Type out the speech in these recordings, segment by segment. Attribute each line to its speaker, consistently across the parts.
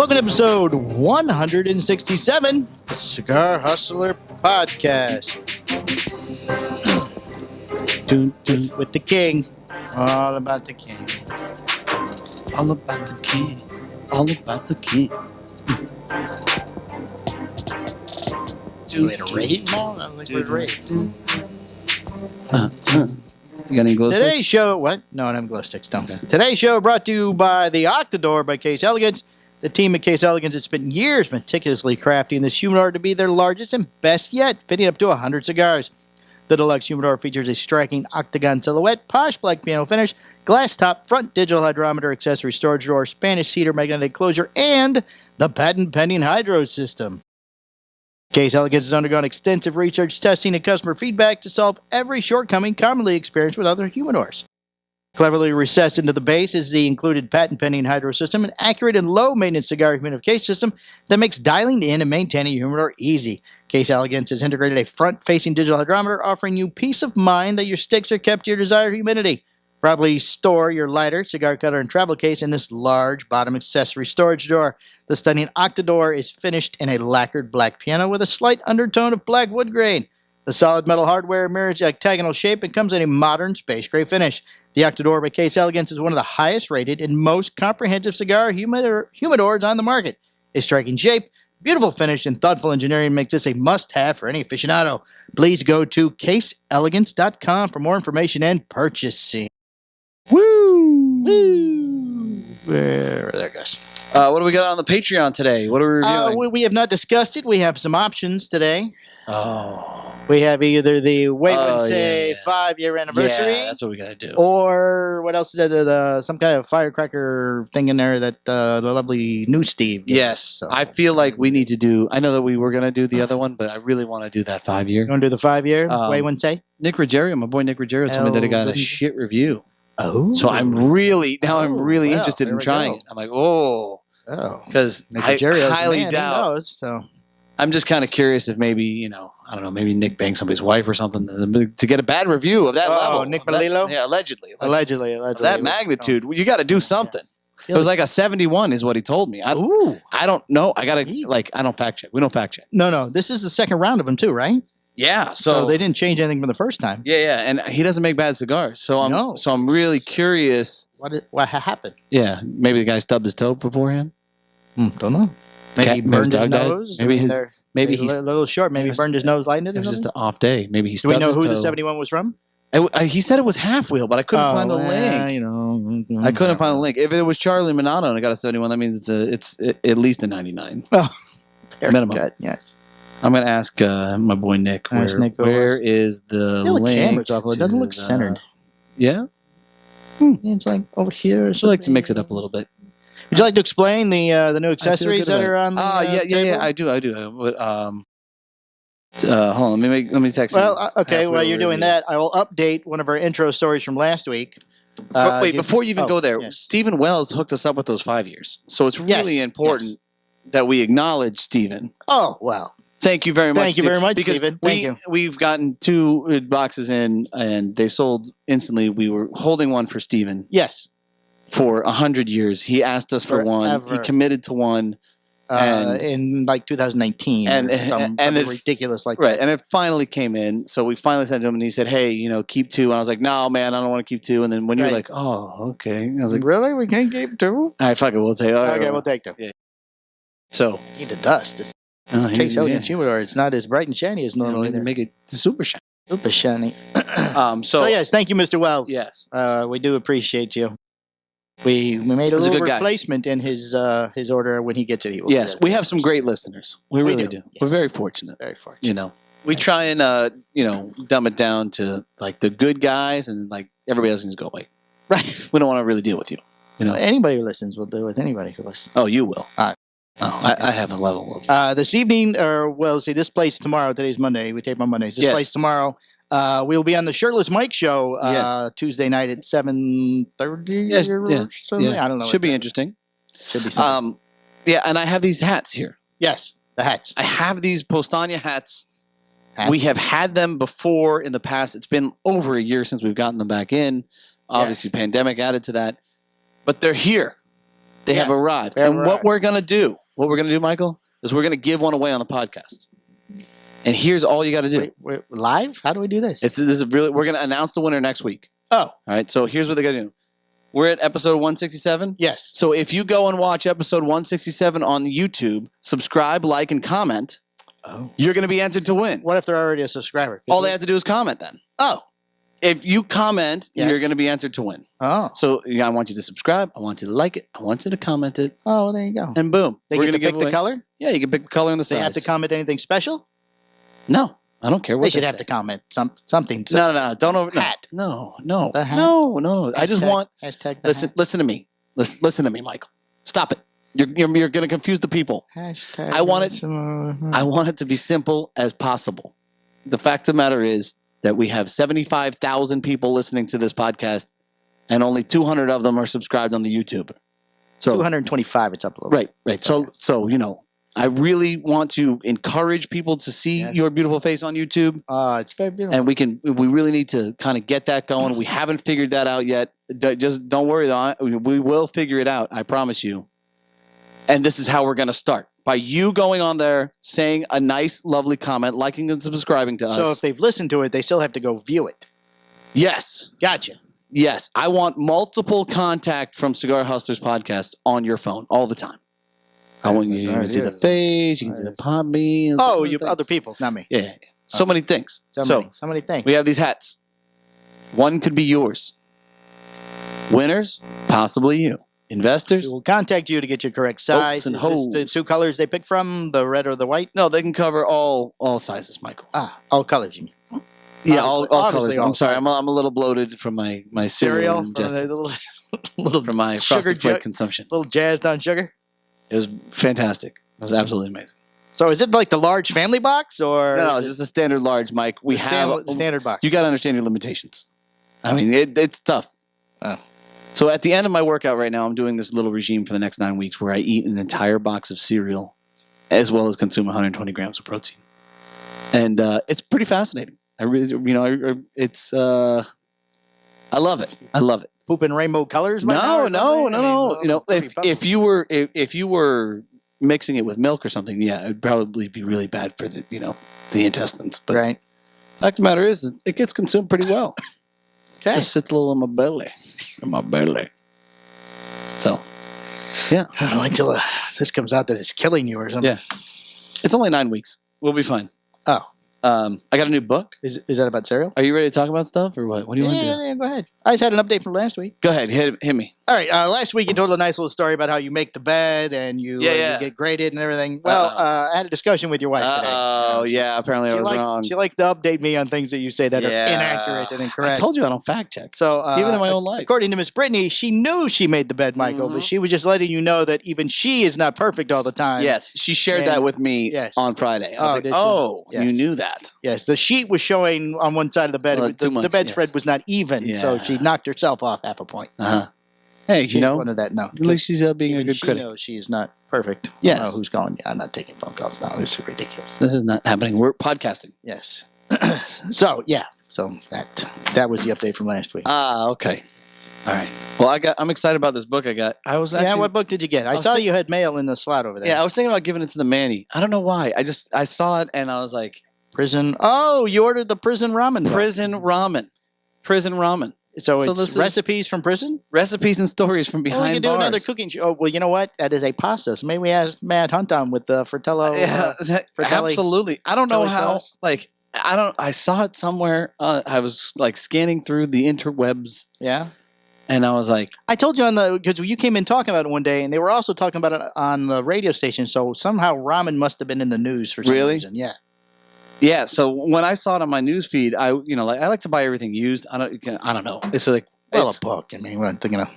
Speaker 1: Welcome to episode 167, the Cigar Hustler Podcast. With the king. All about the king.
Speaker 2: All about the king. All about the king.
Speaker 1: Do it a rave now? I think we're rave.
Speaker 2: You got any glow
Speaker 1: Today's
Speaker 2: sticks?
Speaker 1: show, what? No, I don't have glow sticks. Don't.
Speaker 2: Okay.
Speaker 1: Today's show brought to you by the Octador by Case Elegance. The team at Case Elegance has spent years meticulously crafting this humidor to be their largest and best yet, fitting up to 100 cigars. The deluxe humidor features a striking octagon silhouette, posh black piano finish, glass top, front digital hydrometer, accessory storage drawer, Spanish cedar magnetic closure, and the patent-pending hydro system. Case Elegance has undergone extensive research, testing, and customer feedback to solve every shortcoming commonly experienced with other humidors. Cleverly recessed into the base is the included patent-pending hydro system, an accurate and low-maintenance cigar humidification system that makes dialing in and maintaining your humidor easy. Case Elegance has integrated a front-facing digital hydrometer, offering you peace of mind that your sticks are kept to your desired humidity. Probably store your lighter, cigar cutter, and travel case in this large bottom accessory storage drawer. The stunning Octador is finished in a lacquered black piano with a slight undertone of black wood grain. The solid metal hardware mirrors the octagonal shape and comes in a modern space gray finish. The Octador by Case Elegance is one of the highest rated and most comprehensive cigar humidors on the market. A striking shape, beautiful finish, and thoughtful engineering makes this a must-have for any aficionado. Please go to caseelegance.com for more information and purchasing.
Speaker 2: Woo!
Speaker 1: Woo! There it goes.
Speaker 2: What do we got on the Patreon today? What are we reviewing?
Speaker 1: We have not discussed it. We have some options today.
Speaker 2: Oh.
Speaker 1: We have either the Wait and Say 5-year anniversary.
Speaker 2: Yeah, that's what we got to do.
Speaker 1: Or what else is it? Some kind of firecracker thing in there that the lovely new Steve gave
Speaker 2: Yes.
Speaker 1: us, so.
Speaker 2: I feel like we need to do, I know that we were going to do the other one, but I really want to do that 5-year.
Speaker 1: You want to do the 5-year? Wait and Say?
Speaker 2: Nick Ruggiero, my boy Nick Ruggiero told me that it got a shit review.
Speaker 1: Oh.
Speaker 2: So I'm really interested
Speaker 1: there
Speaker 2: in
Speaker 1: we
Speaker 2: trying
Speaker 1: go.
Speaker 2: it. I'm like, because I
Speaker 1: Ruggerio's the
Speaker 2: highly
Speaker 1: man,
Speaker 2: doubt.
Speaker 1: who knows, so.
Speaker 2: I'm just kind of curious if maybe, I don't know, maybe Nick banged somebody's wife or something to get a bad review of that level.
Speaker 1: Nick Melillo?
Speaker 2: Yeah, allegedly.
Speaker 1: Allegedly.
Speaker 2: That magnitude, you got to do something. It was like a 71 is what he told me. I don't know. I got to, I don't fact check. We don't fact check.
Speaker 1: No. This is the second round of them too, right?
Speaker 2: Yeah.
Speaker 1: So they didn't change anything from the first time.
Speaker 2: Yeah. And he doesn't make bad cigars. So I'm really curious.
Speaker 1: What happened?
Speaker 2: Yeah. Maybe the guy stubbed his toe beforehand.
Speaker 1: Don't know. Maybe he burned his nose.
Speaker 2: Maybe he's
Speaker 1: a little short. Maybe he burned his nose lighting it.
Speaker 2: It was just an off day. Maybe he
Speaker 1: Do
Speaker 2: stubbed
Speaker 1: we know
Speaker 2: his
Speaker 1: who
Speaker 2: toe.
Speaker 1: the 71 was from?
Speaker 2: He said it was half wheel, but I couldn't find the link. I couldn't find the link. If it was Charlie Minato and I got a 71, that means it's at least a 99.
Speaker 1: Oh,
Speaker 2: minimum.
Speaker 1: Cut, yes.
Speaker 2: I'm gonna ask my boy Nick. Where is the link?
Speaker 1: The camera's awful. It doesn't look centered.
Speaker 2: Yeah.
Speaker 1: It's like over here.
Speaker 2: I like to mix it up a little bit.
Speaker 1: Would you like to explain the new accessories that are on the
Speaker 2: yeah, I do. But hold on, let me text you.
Speaker 1: Well, okay, while you're doing that, I will update one of our intro stories from last week.
Speaker 2: Wait, before you even go there,
Speaker 1: yes.
Speaker 2: Stephen Wells hooked us up with those 5 years. So it's really important that we acknowledge Stephen.
Speaker 1: Oh, well.
Speaker 2: Thank you very much.
Speaker 1: Thank you very much,
Speaker 2: because
Speaker 1: Stephen. Thank you.
Speaker 2: We've gotten 2 boxes in, and they sold instantly. We were holding one for Stephen.
Speaker 1: Yes.
Speaker 2: For 100 years. He asked us for one. He committed to one.
Speaker 1: In like 2019 and it's ridiculous like
Speaker 2: right.
Speaker 1: that.
Speaker 2: And it finally came in. So we finally sent him and he said, hey, keep 2. And I was like, no, man, I don't want to keep 2. And then when you're like, oh, okay. I was like,
Speaker 1: really? We can't keep 2?
Speaker 2: All right, fuck it. We'll take
Speaker 1: Okay, we'll take 2.
Speaker 2: Yeah. So.
Speaker 1: Need the dust. Case Elegance humidor. It's not as bright and shiny as normally.
Speaker 2: Make it super shiny.
Speaker 1: Super shiny.
Speaker 2: So
Speaker 1: yes, thank you, Mr. Wells.
Speaker 2: Yes.
Speaker 1: We do appreciate you. We made a little replacement in his order when he gets it.
Speaker 2: Yes, we have some great listeners. We really do. Yes. We're very fortunate.
Speaker 1: Very fortunate.
Speaker 2: We try and dumb it down to like the good guys, and like everybody else needs to go away.
Speaker 1: Right.
Speaker 2: We don't want to really deal with you.
Speaker 1: Anybody who listens will do with anybody who listens.
Speaker 2: Oh, you will.
Speaker 1: All right.
Speaker 2: Oh, I have a level of
Speaker 1: this evening, this place tomorrow. Today's Monday. We tape on Mondays. This place tomorrow. We'll be on the Shirtless Mike show Tuesday night at 7:30 or something. I don't know.
Speaker 2: Should be interesting.
Speaker 1: Should be something.
Speaker 2: And I have these hats here.
Speaker 1: Yes, the hats.
Speaker 2: I have these Postania hats. We have had them before in the past. It's been over a year since we've gotten them back in. Obviously, pandemic added to that. But they're here. They have arrived. And what we're going to do, Michael, is we're going to give one away on the podcast. And here's all you got to do.
Speaker 1: Wait, live? How do we do this?
Speaker 2: This is really. We're going to announce the winner next week.
Speaker 1: Oh.
Speaker 2: All right. So here's what they got to do. We're at episode 167.
Speaker 1: Yes.
Speaker 2: So if you go and watch episode 167 on YouTube, subscribe, like, and comment, you're going to be entered to win.
Speaker 1: What if they're already a subscriber?
Speaker 2: All they have to do is comment then.
Speaker 1: Oh.
Speaker 2: If you comment, you're going to be entered to win.
Speaker 1: Oh.
Speaker 2: So I want you to subscribe. I want you to like it. I want you to comment it.
Speaker 1: Oh, well, there you go.
Speaker 2: And boom.
Speaker 1: They get to pick the color?
Speaker 2: Yeah, you can pick the color and the size.
Speaker 1: They have to comment anything special?
Speaker 2: No. I don't care what
Speaker 1: they should have to comment something.
Speaker 2: No. Don't over
Speaker 1: hat.
Speaker 2: No.
Speaker 1: The hat?
Speaker 2: No. I just want
Speaker 1: hashtag
Speaker 2: listen to me. Listen to me, Michael. Stop it. You're going to confuse the people.
Speaker 1: Hashtag
Speaker 2: I want it to be simple as possible. The fact of the matter is that we have 75,000 people listening to this podcast, and only 200 of them are subscribed on the YouTube. So
Speaker 1: 225, it's up a little.
Speaker 2: Right. So I really want to encourage people to see your beautiful face on YouTube.
Speaker 1: It's very beautiful.
Speaker 2: And we really need to kind of get that going. We haven't figured that out yet. Just don't worry, though. We will figure it out. I promise you. And this is how we're going to start. By you going on there, saying a nice, lovely comment, liking and subscribing to us.
Speaker 1: So if they've listened to it, they still have to go view it.
Speaker 2: Yes.
Speaker 1: Gotcha.
Speaker 2: Yes. I want multiple contact from Cigar Hustlers podcast on your phone all the time. I want you to see the face, you can see the pop beans.
Speaker 1: Oh, you other people, not me.
Speaker 2: Yeah. So many things.
Speaker 1: So many things.
Speaker 2: We have these hats. One could be yours. Winners, possibly you. Investors,
Speaker 1: we will contact you to get your correct size.
Speaker 2: and
Speaker 1: Is this the two colors they pick from, the red or the white?
Speaker 2: No, they can cover all sizes, Michael.
Speaker 1: All colors, you mean?
Speaker 2: Yeah, all colors. I'm sorry,
Speaker 1: sizes.
Speaker 2: I'm a little bloated from my cereal little from my frosted flake consumption.
Speaker 1: A little jazzed on sugar.
Speaker 2: It was fantastic. It was absolutely amazing.
Speaker 1: So is it like the large family box or?
Speaker 2: No, it's just a standard large, Mike. We have
Speaker 1: standard box.
Speaker 2: You got to understand your limitations. I mean, it's tough.
Speaker 1: Oh.
Speaker 2: So at the end of my workout right now, I'm doing this little regime for the next 9 weeks where I eat an entire box of cereal as well as consume 120 grams of protein. And it's pretty fascinating. I really, it's, I love it. I love it.
Speaker 1: Poop in rainbow colors?
Speaker 2: No. If you were mixing it with milk or something, yeah, it'd probably be really bad for the intestines. But
Speaker 1: right.
Speaker 2: The fact of the matter is, it gets consumed pretty well.
Speaker 1: Okay.
Speaker 2: Just sits a little in my belly. So, yeah.
Speaker 1: Wait till this comes out that it's killing you or something.
Speaker 2: Yeah. It's only 9 weeks. We'll be fine.
Speaker 1: Oh.
Speaker 2: I got a new book.
Speaker 1: Is that about cereal?
Speaker 2: Are you ready to talk about stuff or what? What do you want to do?
Speaker 1: Yeah, go ahead. I just had an update from last week.
Speaker 2: Go ahead. Hit me.
Speaker 1: All right. Last week you told a nice little story about how you make the bed and you get graded and everything. Well, I had a discussion with your wife today.
Speaker 2: Oh, yeah. Apparently I was wrong.
Speaker 1: She likes to update me on things that you say that are inaccurate and incorrect.
Speaker 2: I told you I don't fact check.
Speaker 1: So
Speaker 2: even in my own life.
Speaker 1: According to Miss Brittany, she knew she made the bed, Michael, but she was just letting you know that even she is not perfect all the time.
Speaker 2: Yes. She shared that with me on Friday. I was like, you knew that.
Speaker 1: Yes. The sheet was showing on one side of the bed. The bedspread was not even, so she knocked herself off half a point.
Speaker 2: Hey,
Speaker 1: she wanted that. No,
Speaker 2: at least she's being a good critic.
Speaker 1: Knows she is not perfect.
Speaker 2: Yes.
Speaker 1: I don't know who's calling? I'm not taking phone calls now. This is ridiculous.
Speaker 2: This is not happening. We're podcasting.
Speaker 1: Yes. So that was the update from last week.
Speaker 2: Okay. All right. Well, I'm excited about this book I got.
Speaker 1: What book did you get? I saw you had mail in the slot over there.
Speaker 2: Yeah, I was thinking about giving it to the Manny. I don't know why. I saw it and I was like,
Speaker 1: Prison. Oh, you ordered the prison ramen.
Speaker 2: Prison ramen. So
Speaker 1: it's recipes from prison?
Speaker 2: Recipes and stories from behind bars.
Speaker 1: We could do another cooking show. Oh, well, you know what? That is a pasta. So maybe we ask Matt Hunt on with the Fratello.
Speaker 2: Absolutely. I don't know how.
Speaker 1: Sauce.
Speaker 2: I saw it somewhere. I was scanning through the interwebs.
Speaker 1: Yeah.
Speaker 2: And I was like,
Speaker 1: I told you because you came in talking about it one day, and they were also talking about it on the radio station. So somehow ramen must have been in the news for some reason. Yeah.
Speaker 2: Yeah, so when I saw it on my news feed, I like to buy everything used. I don't know. It's a
Speaker 1: book. I mean, what I'm thinking of.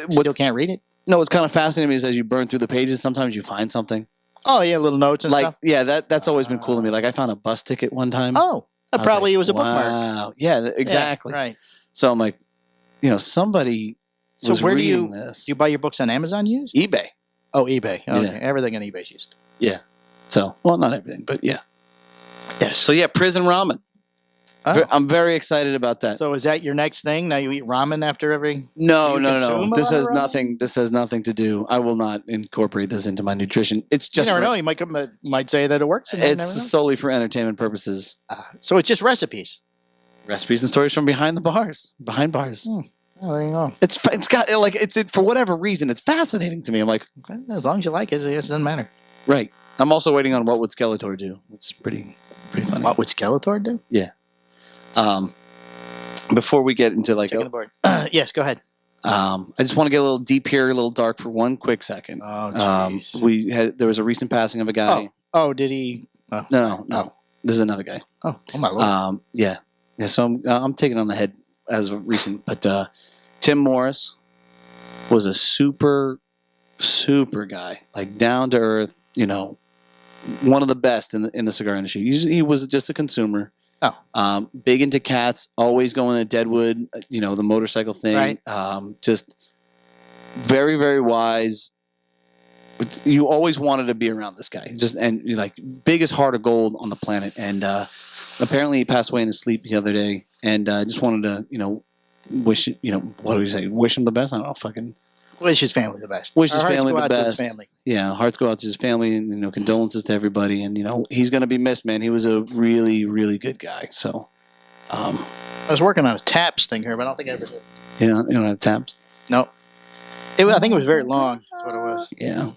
Speaker 2: Still
Speaker 1: can't read it.
Speaker 2: No, what's kind of fascinating is as you burn through the pages, sometimes you find something.
Speaker 1: Oh yeah, little notes and stuff.
Speaker 2: Yeah, that's always been cool to me. I found a bus ticket one time.
Speaker 1: Oh, it was a bookmark.
Speaker 2: Wow. Yeah, exactly.
Speaker 1: Yeah, right.
Speaker 2: So I'm like, somebody.
Speaker 1: So where do you
Speaker 2: this.
Speaker 1: You buy your books on Amazon used?
Speaker 2: eBay.
Speaker 1: Oh, eBay. Okay,
Speaker 2: yeah.
Speaker 1: Everything on eBay is used.
Speaker 2: Yeah. So not everything, but yeah.
Speaker 1: Yes.
Speaker 2: So prison ramen.
Speaker 1: Oh.
Speaker 2: I'm very excited about that.
Speaker 1: So is that your next thing? Now you eat ramen after every?
Speaker 2: No.
Speaker 1: consume a
Speaker 2: This
Speaker 1: lot
Speaker 2: has
Speaker 1: of ramen?
Speaker 2: nothing. This has nothing to do. I will not incorporate this into my nutrition. It's
Speaker 1: You
Speaker 2: just
Speaker 1: never
Speaker 2: for,
Speaker 1: know. You might say that it works. And you
Speaker 2: it's
Speaker 1: never know.
Speaker 2: solely for entertainment purposes.
Speaker 1: So it's just recipes.
Speaker 2: Recipes and stories from behind bars.
Speaker 1: Oh, there you go.
Speaker 2: It's got like for whatever reason it's fascinating to me. I'm like,
Speaker 1: Okay. As long as you like it, I guess it doesn't matter.
Speaker 2: right. I'm also waiting on what would Skeletor do. It's pretty funny.
Speaker 1: What would Skeletor do?
Speaker 2: Yeah. Before we get into like,
Speaker 1: Checking the board. Yes, go ahead.
Speaker 2: I just want to get a little deep here, a little dark for one quick second.
Speaker 1: Oh, jeez.
Speaker 2: There was a recent passing of a guy.
Speaker 1: Oh, did he? Oh.
Speaker 2: No. This is another guy.
Speaker 1: Oh my lord.
Speaker 2: Yeah. So I'm taking on the head as of recent, but Tim Morris was a super guy, like down to earth. One of the best in the cigar industry. He was just a consumer.
Speaker 1: Oh.
Speaker 2: Big into cats, always going to Deadwood, the motorcycle thing.
Speaker 1: Right.
Speaker 2: Just very, very wise. You always wanted to be around this guy. And like biggest heart of gold on the planet. And apparently he passed away in his sleep the other day. And I just wanted to, wish, what do we say? Wish him the best. I don't know, fucking.
Speaker 1: Wish his family the best.
Speaker 2: Wish his
Speaker 1: Our hearts
Speaker 2: family
Speaker 1: go
Speaker 2: the
Speaker 1: out to his
Speaker 2: best.
Speaker 1: family.
Speaker 2: Yeah, hearts go out to his family, and condolences to everybody. And he's gonna be missed, man. He was a really, really good guy. So,
Speaker 1: I was working on a taps thing here, but I don't think I ever did.
Speaker 2: you don't have taps.
Speaker 1: No. I think it was very long. That's what it was.
Speaker 2: Yeah.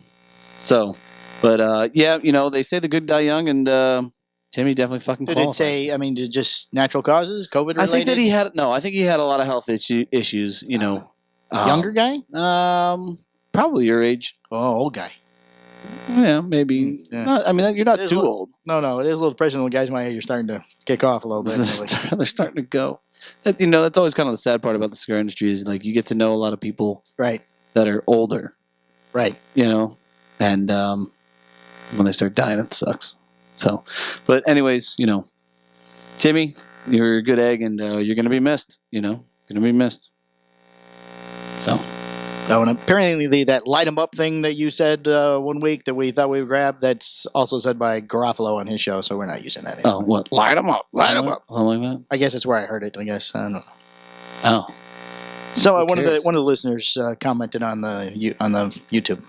Speaker 2: So, but they say the good die young, and Timmy definitely fucking
Speaker 1: Did
Speaker 2: qualifies.
Speaker 1: it say? I mean, did it just natural causes, COVID related?
Speaker 2: I think that he had I think he had a lot of health issues.
Speaker 1: Younger guy?
Speaker 2: Probably your age.
Speaker 1: Oh, old guy.
Speaker 2: Yeah, maybe.
Speaker 1: Yeah.
Speaker 2: You're not
Speaker 1: It is
Speaker 2: too
Speaker 1: a little-
Speaker 2: old.
Speaker 1: No, it is a little depressing when guys my age are starting to kick off a little bit.
Speaker 2: They're starting to go. That's always kind of the sad part about the cigar industry is like you get to know a lot of people
Speaker 1: Right.
Speaker 2: that are older,
Speaker 1: Right.
Speaker 2: and when they start dying, it sucks. So, but anyways, Timmy, you're a good egg, and you're gonna be missed. Gonna be missed. So.
Speaker 1: Oh, and apparently that light 'em up thing that you said one week that we thought we would grab, that's also said by Garofalo on his show, so we're not using that anymore.
Speaker 2: Oh, what? Light them up. Light them up. Something like that.
Speaker 1: I guess that's where I heard it. I guess I don't know.
Speaker 2: Oh.
Speaker 1: So
Speaker 2: Who
Speaker 1: one of the
Speaker 2: cares?
Speaker 1: listeners commented on the YouTube.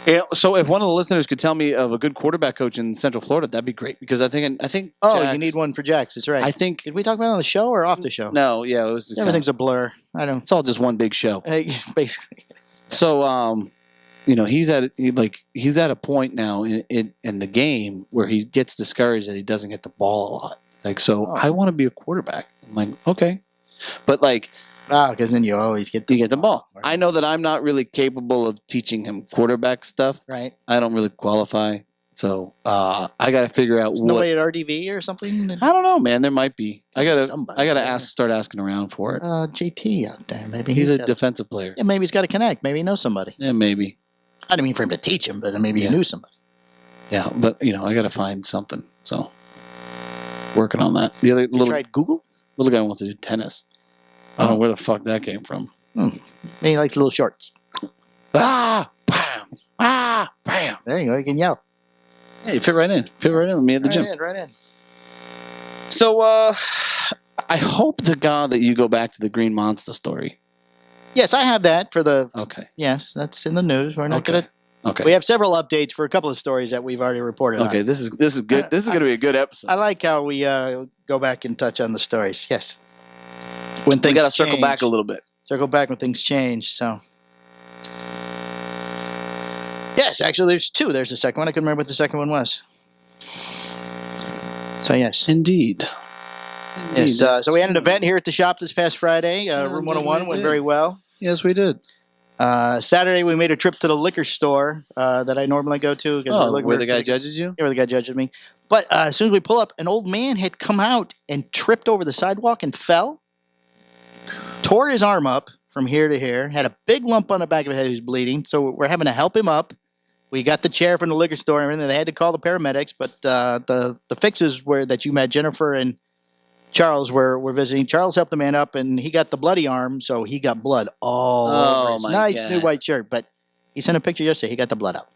Speaker 2: Yeah. So if one of the listeners could tell me of a good quarterback coach in Central Florida, that'd be great because I think.
Speaker 1: Oh,
Speaker 2: Jax-
Speaker 1: you need one for Jax. That's right.
Speaker 2: I think.
Speaker 1: Did we talk about it on the show or off the show?
Speaker 2: No. Yeah. It was.
Speaker 1: Everything's a blur. I don't.
Speaker 2: It's all just one big show.
Speaker 1: Basically.
Speaker 2: So, he's at a point now in the game where he gets discouraged that he doesn't get the ball a lot. It's like, I want to be a quarterback. I'm like, okay, but like,
Speaker 1: because then you always get
Speaker 2: the ball. I know that I'm not really capable of teaching him quarterback stuff.
Speaker 1: Right.
Speaker 2: I don't really qualify. So I got to figure out
Speaker 1: Is
Speaker 2: what.
Speaker 1: nobody at RDV or something?
Speaker 2: I don't know, man. There might be. I gotta
Speaker 1: Somebody.
Speaker 2: start asking around for it.
Speaker 1: JT out there. Maybe
Speaker 2: He's a
Speaker 1: got-
Speaker 2: defensive player.
Speaker 1: Yeah, maybe he's got to connect. Maybe he knows somebody.
Speaker 2: Yeah, maybe.
Speaker 1: I didn't mean for him to teach him, but maybe
Speaker 2: Yeah.
Speaker 1: he knew somebody.
Speaker 2: Yeah, but I got to find something. So working on that. The other
Speaker 1: You tried Google?
Speaker 2: little guy wants to do tennis. I don't know where the fuck that came from.
Speaker 1: Maybe he likes little shorts.
Speaker 2: Ah, bam, ah, bam.
Speaker 1: There you go. You can yell.
Speaker 2: Yeah, you fit right in. Fit right in with me at the gym.
Speaker 1: Right in.
Speaker 2: So I hope to God that you go back to the Green Monster story.
Speaker 1: Yes, I have that for the.
Speaker 2: Okay.
Speaker 1: Yes, that's in the news. We're not
Speaker 2: Okay.
Speaker 1: going to.
Speaker 2: Okay.
Speaker 1: We have several updates for a couple of stories that we've already reported
Speaker 2: Okay.
Speaker 1: on.
Speaker 2: This is good. This is going to be a good episode.
Speaker 1: I like how we go back and touch on the stories. Yes. When
Speaker 2: We
Speaker 1: things
Speaker 2: got to circle
Speaker 1: change.
Speaker 2: back a little bit.
Speaker 1: Circle back when things change. So. Yes, actually, there's two. There's the second one. I couldn't remember what the second one was. So, yes.
Speaker 2: Indeed.
Speaker 1: Yes. So, we had an event here at the shop this past Friday. Room 101 went very well.
Speaker 2: Yes, we did.
Speaker 1: Saturday, we made a trip to the liquor store that I normally go to.
Speaker 2: Oh, where the guy judges you?
Speaker 1: Yeah, where the guy judges me. But as soon as we pull up, an old man had come out and tripped over the sidewalk and fell. Tore his arm up from here to here. Had a big lump on the back of his head. He was bleeding. So we're having to help him up. We got the chair from the liquor store and everything. They had to call the paramedics. But the fixes were that you met, Jennifer and Charles were visiting. Charles helped the man up, and he got the bloody arm, so he got blood all over his
Speaker 2: my
Speaker 1: nice
Speaker 2: God.
Speaker 1: new white shirt. But he sent a picture yesterday. He got the blood out.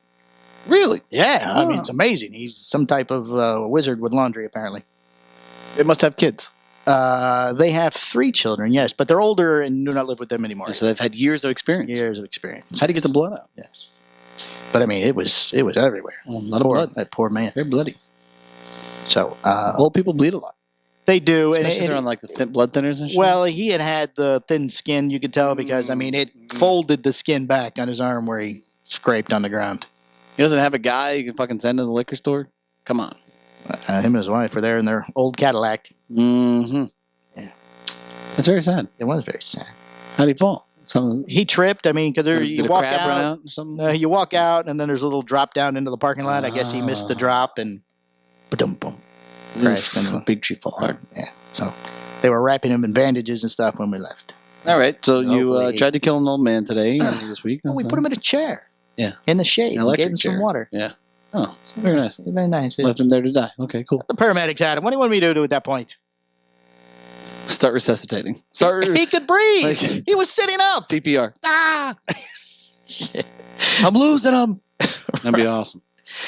Speaker 2: Really?
Speaker 1: Yeah, I mean,
Speaker 2: Oh.
Speaker 1: it's amazing. He's some type of wizard with laundry, apparently.
Speaker 2: It must have kids.
Speaker 1: They have 3 children, yes, but they're older and do not live with them anymore.
Speaker 2: So they've had years of experience.
Speaker 1: Years of experience.
Speaker 2: How do you get the blood out?
Speaker 1: Yes. But I mean, it was everywhere.
Speaker 2: A lot of blood.
Speaker 1: That poor man.
Speaker 2: Very bloody.
Speaker 1: So
Speaker 2: Old people bleed a lot.
Speaker 1: they do,
Speaker 2: Especially if they're on like the blood thinners and shit.
Speaker 1: well, he had the thin skin. You could tell because I mean, it folded the skin back on his arm where he scraped on the ground.
Speaker 2: He doesn't have a guy you can fucking send to the liquor store? Come on.
Speaker 1: Him and his wife were there in their old Cadillac.
Speaker 2: Mm-hmm.
Speaker 1: Yeah.
Speaker 2: That's very sad.
Speaker 1: It was very sad.
Speaker 2: How'd he fall?
Speaker 1: He tripped. I mean, because
Speaker 2: Did
Speaker 1: you
Speaker 2: a
Speaker 1: walk
Speaker 2: crab run
Speaker 1: out.
Speaker 2: out or something?
Speaker 1: You walk out, and then there's a little drop down into the parking lot. I guess he missed the drop, and boom, boom, crashed into the
Speaker 2: Big tree fall hard.
Speaker 1: Yeah. So they were wrapping him in bandages and stuff when we left.
Speaker 2: All right. So you
Speaker 1: Hopefully
Speaker 2: tried to kill an old man today this week.
Speaker 1: Oh, we put him in a chair.
Speaker 2: Yeah.
Speaker 1: In the shade.
Speaker 2: An
Speaker 1: And
Speaker 2: electric
Speaker 1: gave him
Speaker 2: chair.
Speaker 1: some water.
Speaker 2: Yeah. Oh, very nice.
Speaker 1: Very nice.
Speaker 2: Left him there to die. Okay, cool.
Speaker 1: The paramedics had him. What do you want me to do at that point?
Speaker 2: Start resuscitating. Start
Speaker 1: He could breathe.
Speaker 2: Like-
Speaker 1: He was sitting up.
Speaker 2: CPR.
Speaker 1: Ah!
Speaker 2: I'm losing him. That'd be awesome.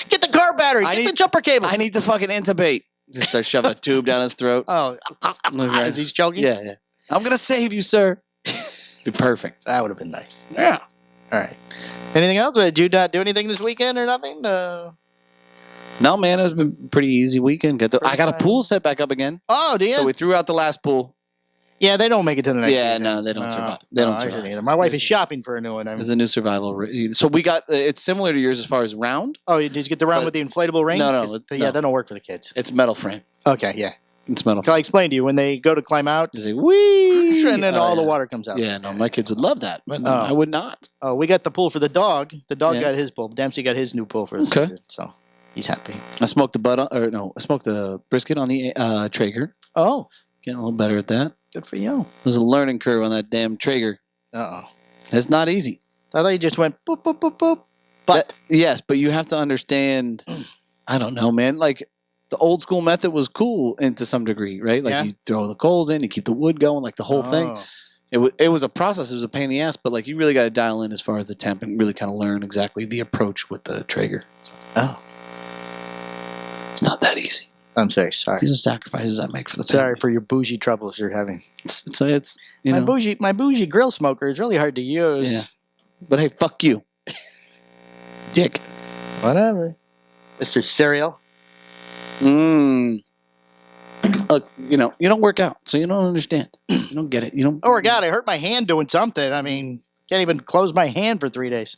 Speaker 1: Get the car battery. Get the jumper cable.
Speaker 2: I need to fucking intubate. Just start shoving a tube down his throat.
Speaker 1: Oh, as he's choking?
Speaker 2: Yeah, yeah. I'm gonna save you, sir. Be perfect.
Speaker 1: That would have been nice.
Speaker 2: Yeah.
Speaker 1: All right. Anything else? Did you not do anything this weekend or nothing?
Speaker 2: No, man, it's been a pretty easy weekend. I got a pool set back up again.
Speaker 1: Oh, do you?
Speaker 2: So we threw out the last pool.
Speaker 1: Yeah, they don't make it to the next
Speaker 2: Yeah,
Speaker 1: season.
Speaker 2: no, they don't survive. They don't
Speaker 1: I
Speaker 2: survive.
Speaker 1: shouldn't either. My wife is shopping for a new one.
Speaker 2: There's a new survival. So we got. It's similar to yours as far as round.
Speaker 1: Oh, did you get the round with the inflatable ring?
Speaker 2: No, no,
Speaker 1: 'Cause
Speaker 2: it's-
Speaker 1: yeah,
Speaker 2: no.
Speaker 1: they don't work for the kids.
Speaker 2: It's metal frame.
Speaker 1: Okay, yeah.
Speaker 2: It's metal.
Speaker 1: Can I explain to you when they go to climb out?
Speaker 2: You say wee,
Speaker 1: And then all the water comes out.
Speaker 2: Yeah, no, my kids would love that, but no,
Speaker 1: Oh.
Speaker 2: I would not.
Speaker 1: Oh, we got the pool for the dog. The dog
Speaker 2: Yeah.
Speaker 1: got his pool. Dempsey got his new pool for his
Speaker 2: Okay.
Speaker 1: season, so he's happy.
Speaker 2: I smoked I smoked the brisket on the Traeger.
Speaker 1: Oh,
Speaker 2: Getting a little better at that.
Speaker 1: good for you.
Speaker 2: There's a learning curve on that damn Traeger.
Speaker 1: Uh-oh.
Speaker 2: It's not easy.
Speaker 1: I thought you just went boop, boop, boop, boop. But
Speaker 2: Yes, but you have to understand. I don't know, man. Like the old school method was cool to some degree, right? Like
Speaker 1: Yeah.
Speaker 2: you throw the coals in, you keep the wood going, like the whole thing.
Speaker 1: Oh.
Speaker 2: It was a process. It was a pain in the ass, but like you really got to dial in as far as the temp and really kind of learn exactly the approach with the Traeger.
Speaker 1: Oh,
Speaker 2: It's not that easy.
Speaker 1: I'm sorry. Sorry.
Speaker 2: These are sacrifices I make for the family.
Speaker 1: Sorry for your bougie troubles you're having.
Speaker 2: It's you
Speaker 1: My
Speaker 2: know.
Speaker 1: my bougie grill smoker is really hard to use.
Speaker 2: Yeah. But hey, fuck you, dick.
Speaker 1: Whatever. Mr. Cereal.
Speaker 2: Look, you don't work out, so you don't understand. You don't get it. You don't.
Speaker 1: Oh, God, I hurt my hand doing something. I mean, can't even close my hand for 3 days.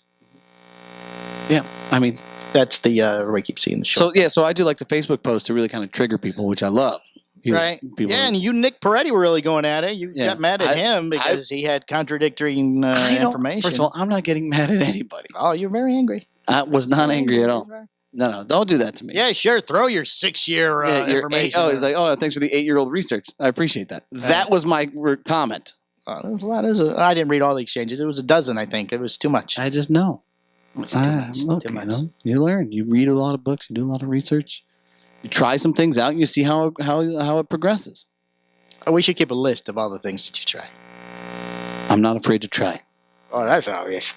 Speaker 2: Yeah, I mean,
Speaker 1: That's the, we keep seeing the show.
Speaker 2: so I do like the Facebook post to really kind of trigger people, which I love.
Speaker 1: Right.
Speaker 2: People,
Speaker 1: Yeah, and you, Nick Peretti, were really going at it. You
Speaker 2: Yeah.
Speaker 1: got mad at him because he had contradictory
Speaker 2: I don't-
Speaker 1: information.
Speaker 2: First of all, I'm not getting mad at anybody.
Speaker 1: Oh, you're very angry.
Speaker 2: I was not angry at all. No, don't do that to me.
Speaker 1: Yeah, sure. Throw your 6-year
Speaker 2: Your
Speaker 1: information.
Speaker 2: it's like, oh, thanks for the 8-year-old research. I appreciate that. That was my comment.
Speaker 1: There's a lot. I didn't read all the exchanges. It was a dozen, I think. It was too much.
Speaker 2: I just know.
Speaker 1: It's too much.
Speaker 2: Look,
Speaker 1: Too much.
Speaker 2: you learn. You read a lot of books. You do a lot of research. You try some things out. And you see how it progresses.
Speaker 1: Oh, we should keep a list of all the things that you try.
Speaker 2: I'm not afraid to try.
Speaker 1: Oh, that's obvious.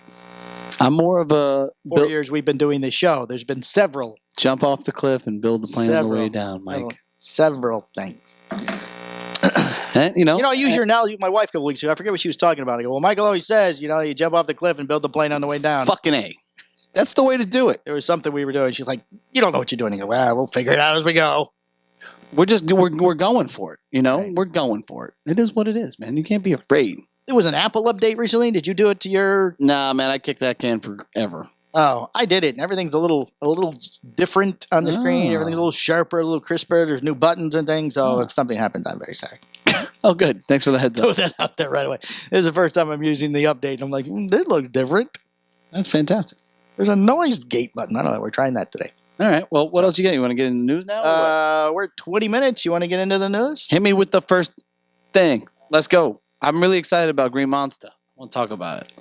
Speaker 2: I'm more of a
Speaker 1: 4 years we've been doing this show. There's been several.
Speaker 2: jump off the cliff and build the plane on the
Speaker 1: Several.
Speaker 2: way down, Mike.
Speaker 1: Several things.
Speaker 2: And,
Speaker 1: I used your analogy with my wife a couple weeks ago. I forget what she was talking about. I go, well, Michael always says, you jump off the cliff and build the plane on the way down.
Speaker 2: fucking A. That's the way to do it.
Speaker 1: There was something we were doing. She's like, you don't know what you're doing. I go, well, we'll figure it out as we go.
Speaker 2: We're going for it.
Speaker 1: Right.
Speaker 2: We're going for it. It is what it is, man. You can't be afraid.
Speaker 1: There was an Apple update recently. Did you do it to your...
Speaker 2: Nah, man, I kicked that can forever.
Speaker 1: Oh, I did it. And everything's a little different on the screen.
Speaker 2: Oh.
Speaker 1: Everything's a little sharper, a little crisper. There's new buttons and things. So if something happens, I'm very sorry.
Speaker 2: Oh, good. Thanks for the heads
Speaker 1: Throw
Speaker 2: up.
Speaker 1: that out there right away. This is the first time I'm using the update. And I'm like, this looks different.
Speaker 2: That's fantastic.
Speaker 1: There's a noise gate button. I don't know. We're trying that today.
Speaker 2: All right. Well, what else you got? You want to get into the news now? or what?
Speaker 1: We're at 20 minutes. You want to get into the news?
Speaker 2: Hit me with the first thing. Let's go. I'm really excited about Green Monster. I want to talk about it.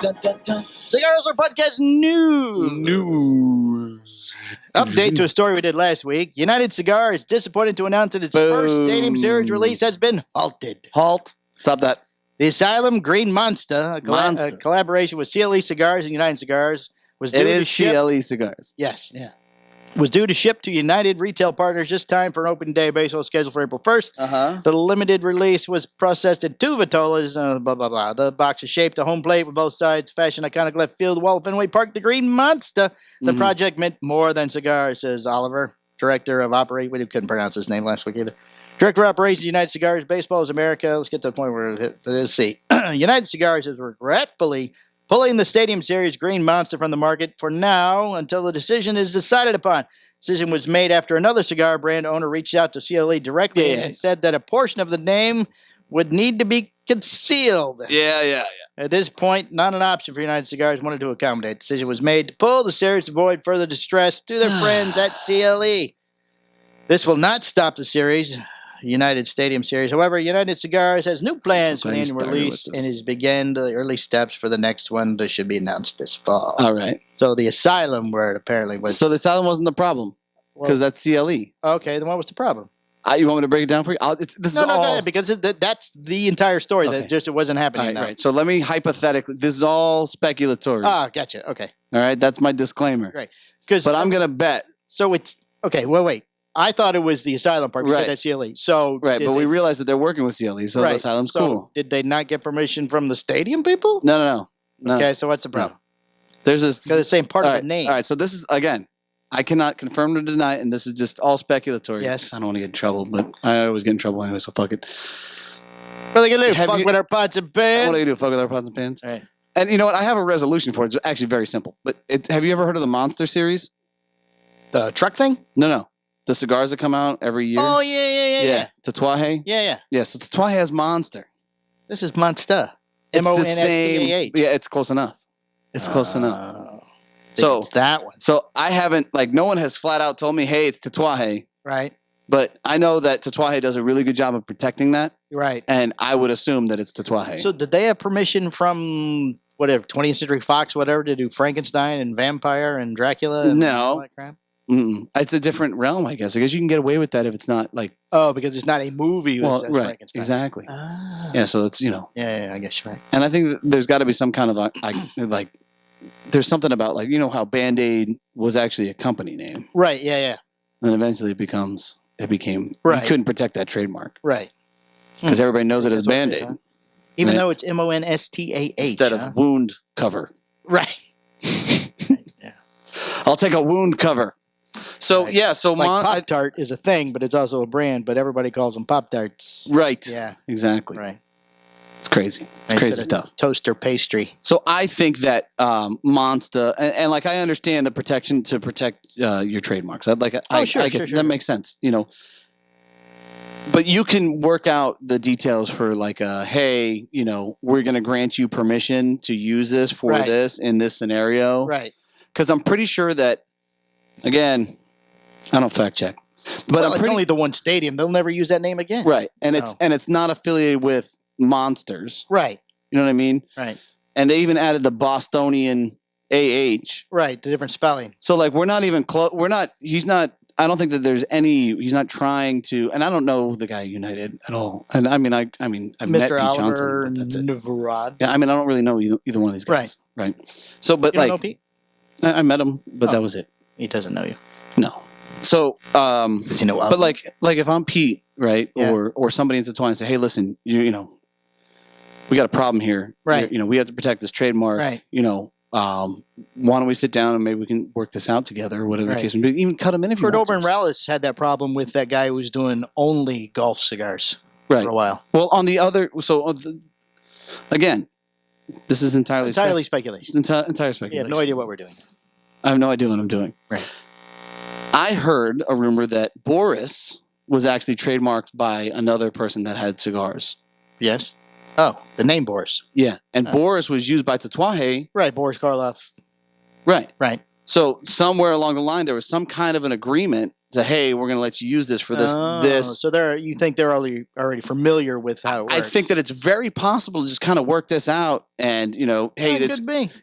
Speaker 2: Dun, dun, dun.
Speaker 1: Cigars or Podcast News. Update to a story we did last week. United Cigar is disappointed to announce that its first
Speaker 2: Boom.
Speaker 1: Stadium Series release has been halted.
Speaker 2: Halt. Stop that.
Speaker 1: The Asylum Green Monster, a
Speaker 2: Monster.
Speaker 1: collaboration with CLE Cigars and United Cigars, was due
Speaker 2: It
Speaker 1: to
Speaker 2: is
Speaker 1: ship.
Speaker 2: CLE cigars.
Speaker 1: Yes, yeah. Was due to ship to United retail partners just time for an open day baseball scheduled for April 1st.
Speaker 2: Uh-huh.
Speaker 1: The limited release was processed in 2 vitolas, blah, blah, blah. The box is shaped a home plate with both sides, fashion iconic left field wall of Fenway Park, the Green Monster. The project meant more than cigars, says Oliver, director of operations. We couldn't pronounce his name last week either. Director of Operations, United Cigars, Baseball is America. Let's get to the point where let's see. United Cigars is regretfully pulling the Stadium Series Green Monster from the market for now until the decision is decided upon. Decision was made after another cigar brand owner reached out to CLE directly and said that a portion of the name would need to be concealed.
Speaker 2: Yeah.
Speaker 1: At this point, not an option for United Cigars wanted to accommodate. Decision was made to pull the series to avoid further distress to their friends at CLE. This will not stop the series, United Stadium Series. However, United Cigars has new plans for the annual release and has begun the early steps for the next one that should be announced this fall.
Speaker 2: All right.
Speaker 1: So the Asylum word apparently was...
Speaker 2: So the Asylum wasn't the problem because that's CLE.
Speaker 1: Okay, then what was the problem?
Speaker 2: You want me to break it down for you?
Speaker 1: No, go ahead, because that's the entire story. Okay. That just it wasn't happening.
Speaker 2: Right. So let me hypothetically. This is all speculatory.
Speaker 1: Ah, gotcha. Okay.
Speaker 2: All right, that's my disclaimer.
Speaker 1: Right.
Speaker 2: But I'm gonna bet.
Speaker 1: So it's okay. Well, wait. I thought it was the Asylum part. Right. That's CLE. So
Speaker 2: but we realized that they're working with CLE, so the Asylum's cool.
Speaker 1: Did they not get permission from the stadium people?
Speaker 2: No.
Speaker 1: Okay, so what's the problem?
Speaker 2: There's this.
Speaker 1: The same part of the name.
Speaker 2: All right. So this is again. I cannot confirm or deny, and this is just all speculatory.
Speaker 1: Yes.
Speaker 2: I don't want to get in trouble, but I always get in trouble anyway, so fuck it.
Speaker 1: What are they going to do? Fuck with our pots and pans?
Speaker 2: What are they going to do? Fuck with our pots and pans?
Speaker 1: All right.
Speaker 2: And you know what? I have a resolution for it. It's actually very simple. But have you ever heard of the Monster series?
Speaker 1: The truck thing?
Speaker 2: No. The cigars that come out every year.
Speaker 1: Oh, yeah.
Speaker 2: Tatuaje?
Speaker 1: Yeah.
Speaker 2: Yeah, so Tatuaje has Monster.
Speaker 1: This is Monster.
Speaker 2: It's
Speaker 1: Monstah.
Speaker 2: the same. Yeah, it's close enough. It's close enough. So
Speaker 1: it's that one.
Speaker 2: So I haven't, no one has flat out told me, hey, it's Tatuaje.
Speaker 1: Right.
Speaker 2: But I know that Tatuaje does a really good job of protecting that.
Speaker 1: Right.
Speaker 2: And I would assume that it's Tatuaje.
Speaker 1: So did they have permission from, 20th Century Fox, whatever, to do Frankenstein and Vampire and Dracula? And all that crap?
Speaker 2: It's a different realm, I guess. I guess you can get away with that if it's not
Speaker 1: Oh, because it's not a movie with Frankenstein.
Speaker 2: Exactly.
Speaker 1: Ah.
Speaker 2: Yeah, so it's,
Speaker 1: Yeah, I guess you're right.
Speaker 2: And I think that there's got to be some kind of there's something about how Band-Aid was actually a company name.
Speaker 1: Right, yeah.
Speaker 2: And eventually it became
Speaker 1: right.
Speaker 2: You couldn't protect that traadmark.
Speaker 1: Right.
Speaker 2: Because everybody knows it as Band-Aid.
Speaker 1: Huh? Even though it's Monstah.
Speaker 2: Instead of wound cover.
Speaker 1: Right.
Speaker 2: Yeah. I'll take a wound cover. So, so
Speaker 1: Pop-Tart is a thing, but it's also a brand, but everybody calls them Pop-Tarts.
Speaker 2: Right.
Speaker 1: Yeah.
Speaker 2: Exactly.
Speaker 1: Right.
Speaker 2: It's crazy. It's crazy stuff.
Speaker 1: Toaster pastry.
Speaker 2: So I think that Monster and I understand the protection to protect your trademarks. Sure. That makes sense. But you can work out the details for hey, we're going to grant you permission to use this for this in this scenario.
Speaker 1: Right.
Speaker 2: Because I'm pretty sure that, again, I don't fact check, but
Speaker 1: it's only the one stadium. They'll never use that name again.
Speaker 2: Right. And it's not affiliated with Monsters.
Speaker 1: Right.
Speaker 2: You know what I mean?
Speaker 1: Right.
Speaker 2: And they even added the Bostonian AH.
Speaker 1: Right. The different spelling.
Speaker 2: So we're not even close. I don't think that he's not trying to, and I don't know the guy at United at all. And I've met Pete
Speaker 1: Oliver
Speaker 2: Johnson. That's it.
Speaker 1: Navarrete.
Speaker 2: Yeah. I don't really know either one of these guys. Right. So, but
Speaker 1: you don't know Pete?
Speaker 2: I met him, but that was it.
Speaker 1: He doesn't know you.
Speaker 2: No. So,
Speaker 1: does he know
Speaker 2: but if I'm Pete, right, or somebody intertwined and say, hey, listen, we got a problem here.
Speaker 1: Right.
Speaker 2: We have to protect this trademark.
Speaker 1: Right.
Speaker 2: Why don't we sit down and maybe we can work this out together, or whatever the case may be. Even cut them in if you want.
Speaker 1: Kurt Oberyn-Rallis had that problem with that guy who was doing only golf cigars for a while.
Speaker 2: Well, on the other, again, this is entirely
Speaker 1: speculation.
Speaker 2: Entire speculation.
Speaker 1: You have no idea what we're doing.
Speaker 2: I have no idea what I'm doing.
Speaker 1: Right.
Speaker 2: I heard a rumor that Boris was actually trademarked by another person that had cigars.
Speaker 1: Yes. Oh, the name Boris.
Speaker 2: Yeah. And Boris was used by Tatuaje.
Speaker 1: Right, Boris Karloff.
Speaker 2: Right.
Speaker 1: Right.
Speaker 2: So somewhere along the line, there was some kind of an agreement to, hey, we're going to let you use this for this.
Speaker 1: So you think they're already familiar with how it works?
Speaker 2: I think that it's very possible to just kind of work this out and, hey,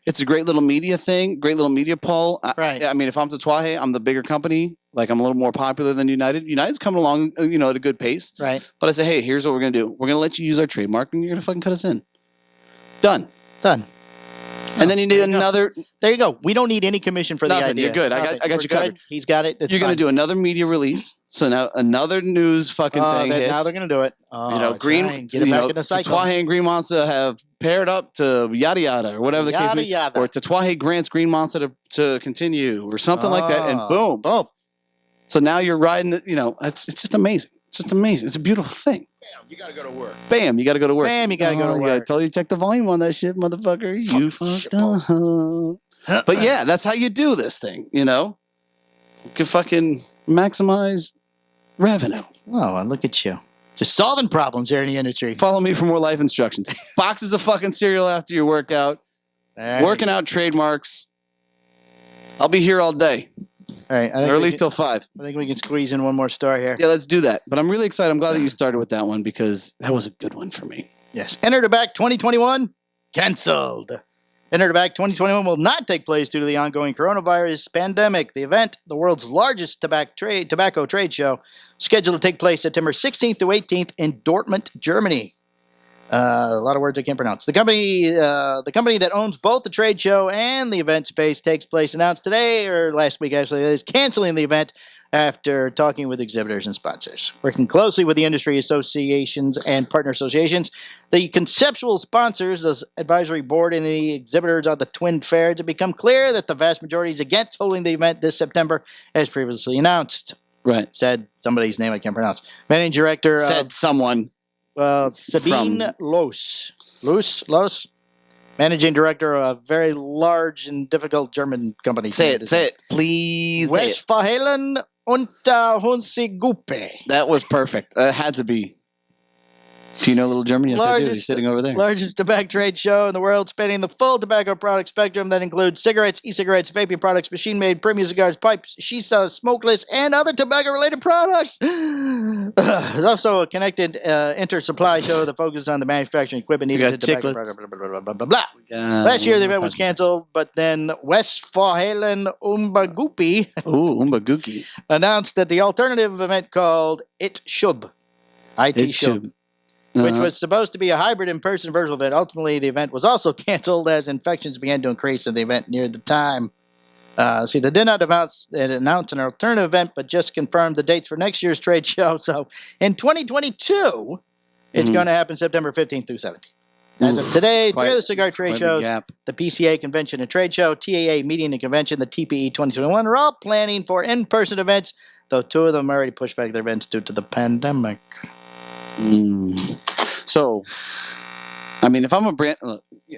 Speaker 2: it's a great little media thing, great little media poll.
Speaker 1: Right.
Speaker 2: I mean, if I'm Tatuaje, I'm the bigger company. I'm a little more popular than United. United's coming along, at a good pace.
Speaker 1: Right.
Speaker 2: But I say, hey, here's what we're going to do. We're going to let you use our trademark and you're going to fucking cut us in. Done. And then you need another.
Speaker 1: There you go. We don't need any commission for the
Speaker 2: Nothing.
Speaker 1: idea.
Speaker 2: You're good. I got
Speaker 1: We're
Speaker 2: you covered.
Speaker 1: good. He's got it. It's
Speaker 2: You're going to
Speaker 1: fine.
Speaker 2: do another media release. So now another news fucking thing hits.
Speaker 1: Now they're going to do it. Oh,
Speaker 2: You know,
Speaker 1: that's
Speaker 2: Green,
Speaker 1: right. Get it back in the cycle.
Speaker 2: Tatuaje and Green Monster have paired up to yada yada or whatever the case may be.
Speaker 1: Yada.
Speaker 2: Or Tatuaje grants Green Monster to continue or something like that. And boom.
Speaker 1: Boom.
Speaker 2: So now you're riding the, it's just amazing. It's just amazing. It's a beautiful thing.
Speaker 3: Bam, you got to go to work.
Speaker 2: Bam, you got to go to work.
Speaker 1: Bam, you got to go to
Speaker 2: Yeah, I
Speaker 1: work.
Speaker 2: told you to check the volume on that shit, motherfucker. You fucked up. But yeah, that's how you do this thing, You can fucking maximize revenue.
Speaker 1: Oh, well, look at you. Just solving problems here in the industry.
Speaker 2: Follow me for more life instructions. Boxes of fucking cereal after your workout. Working out trademarks. I'll be here all day.
Speaker 1: All right.
Speaker 2: Or at least till 5.
Speaker 1: I think we can squeeze in one more story here.
Speaker 2: Yeah, let's do that. But I'm really excited. I'm glad that you started with that one because that was a good one for me.
Speaker 1: Yes. Enter the Back 2021 canceled. Enter the Back 2021 will not take place due to the ongoing coronavirus pandemic. The event, the world's largest tobacco trade show, scheduled to take place September 16th to 18th in Dortmund, Germany. A lot of words I can't pronounce. The company that owns both the trade show and the event space takes place announced today, or last week actually, is canceling the event after talking with exhibitors and sponsors. Working closely with the industry associations and partner associations, the conceptual sponsors, the advisory board, and the exhibitors on the Twin Fair, it's become clear that the vast majority is against holding the event this September, as previously announced.
Speaker 2: Right.
Speaker 1: Said somebody's name I can't pronounce. Managing director
Speaker 2: Said someone.
Speaker 1: Sabine Los, managing director of a very large and difficult German company.
Speaker 2: Say it, please.
Speaker 1: Westfalen Unterhunsiguppe.
Speaker 2: That was perfect. That had to be. Do you know Little German? Yes, I do. He's sitting over there.
Speaker 1: Largest tobacco trade show in the world, spanning the full tobacco product spectrum that includes cigarettes, e-cigarettes, vaping products, machine-made premium cigars, pipes, shisha, smokeless, and other tobacco-related products. There's also a connected inter-supply show that focuses on the manufacturing equipment needed to tobacco products. Blah, blah, blah, blah, blah. Last year, the event was canceled, but then Westfalen
Speaker 2: Umbaguki
Speaker 1: announced that the alternative event called It Shub, which was supposed to be a hybrid in-person virtual event. Ultimately, the event was also canceled as infections began to increase in the event near the time. They did not announce an alternative event, but just confirmed the dates for next year's trade show. So in 2022, it's going to happen September 15th through 17th. As of today, 3 other cigar trade shows, the PCA Convention and Trade Show, TAA Meeting and Convention, the TPE 2021, are all planning for in-person events, though 2 of them already pushed back their events due to the pandemic.
Speaker 2: So, I mean, if I'm a brand,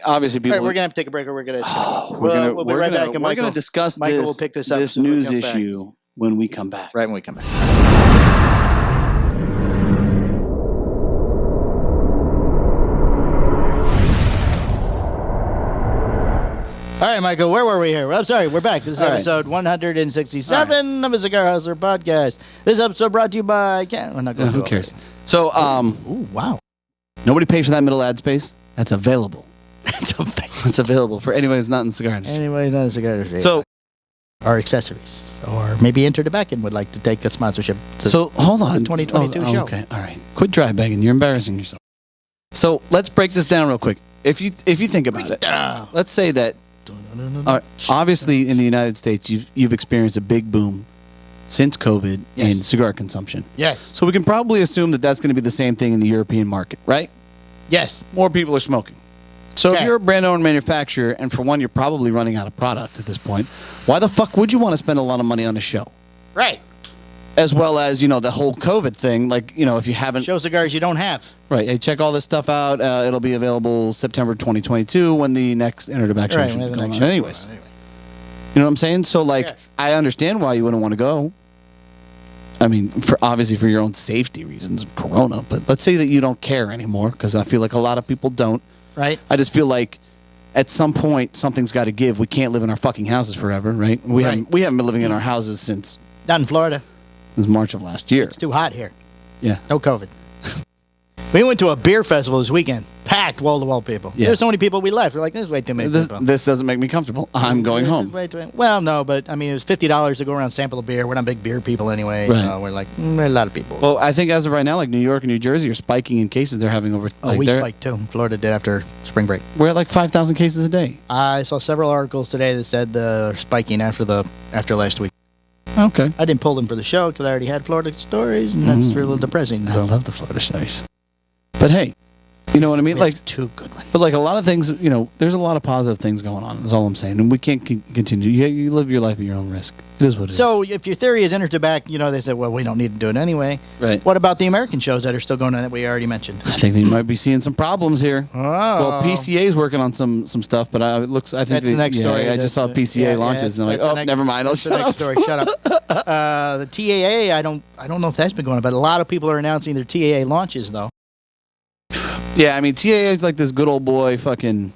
Speaker 2: obviously people.
Speaker 1: All right, we're gonna have to take a break, or we're gonna.
Speaker 2: We'll
Speaker 1: be right back. And
Speaker 2: we're gonna discuss
Speaker 1: Michael will pick this up
Speaker 2: this news issue when we come back.
Speaker 1: Right when we come back. All right, Michael, where were we here? I'm sorry, we're back. This is episode 167 of a Cigar Hustler podcast. This episode brought to you by...
Speaker 2: Who cares? So,
Speaker 1: ooh, wow.
Speaker 2: Nobody pays for that middle ad space. That's available.
Speaker 1: It's
Speaker 2: available for anyone who's not in the cigar industry.
Speaker 1: Anybody who's not in the cigar industry.
Speaker 2: So,
Speaker 1: or accessories. Or maybe Enter the Back and would like to take a sponsorship.
Speaker 2: So, hold on.
Speaker 1: The 2022 show.
Speaker 2: Okay, all right. Quit dry bagging. You're embarrassing yourself. So, let's break this down real quick. If you think about it, let's say that obviously in the United States, you've experienced a big boom since COVID in cigar consumption.
Speaker 1: Yes.
Speaker 2: So we can probably assume that that's going to be the same thing in the European market, right?
Speaker 1: Yes.
Speaker 2: More people are smoking. So if you're a brand owner manufacturer, and for one, you're probably running out of product at this point, why the fuck would you want to spend a lot of money on a show?
Speaker 1: Right.
Speaker 2: As well as, the whole COVID thing, if you haven't...
Speaker 1: Show cigars you don't have.
Speaker 2: Right. Hey, check all this stuff out. It'll be available September 2022 when the next Enter the Back show should be going on. Anyways. You know what I'm saying? So, I understand why you wouldn't want to go. I mean, obviously for your own safety reasons of Corona. But let's say that you don't care anymore, because I feel like a lot of people don't.
Speaker 1: Right.
Speaker 2: I just feel like at some point something's got to give. We can't live in our fucking houses forever, right? We haven't been living in our houses since...
Speaker 1: Down in Florida.
Speaker 2: Since March of last year.
Speaker 1: It's too hot here.
Speaker 2: Yeah.
Speaker 1: No COVID. We went to a beer festival this weekend. packed wall-to-wall people.
Speaker 2: Yeah.
Speaker 1: There's so many people we left. We're like, there's way too many people.
Speaker 2: This doesn't make me comfortable. I'm going
Speaker 1: This is
Speaker 2: home.
Speaker 1: way too many. Well, no, but I mean, it was $50 to go around sample a beer. We're not big beer people anyway.
Speaker 2: Right.
Speaker 1: We're like, a lot of people.
Speaker 2: Well, I think as of right now, like New York and New Jersey are spiking in cases. They're having over.
Speaker 1: Oh,
Speaker 2: like,
Speaker 1: we
Speaker 2: they're-
Speaker 1: spiked too. Florida did after spring break.
Speaker 2: We're at like 5,000 cases a day.
Speaker 1: I saw several articles today that said they're spiking after last week.
Speaker 2: Okay.
Speaker 1: I didn't pull them for the show because I already had Florida stories, and that's really depressing.
Speaker 2: I
Speaker 1: So.
Speaker 2: love the Florida stories. But hey, you know what I mean?
Speaker 1: We
Speaker 2: Like,
Speaker 1: have two good ones.
Speaker 2: but like a lot of things, there's a lot of positive things going on. That's all I'm saying. And we can't continue. You live your life at your own risk. It is what it is.
Speaker 1: So if your theory is enter back, they said, well, we don't need to do it anyway.
Speaker 2: Right.
Speaker 1: What about the American shows that are still going on that we already mentioned?
Speaker 2: I think they might be seeing some problems here.
Speaker 1: Oh.
Speaker 2: Well, PCA is working on some stuff, but I think
Speaker 1: That's the next story.
Speaker 2: I just saw PCA launches, and I'm like, oh, never mind. I'll
Speaker 1: That's the
Speaker 2: shut
Speaker 1: next
Speaker 2: up.
Speaker 1: story. Shut up. The TAA, I don't know if that's been going on, but a lot of people are announcing their TAA launches, though.
Speaker 2: Yeah, I mean, TAA is like this good old boy fucking,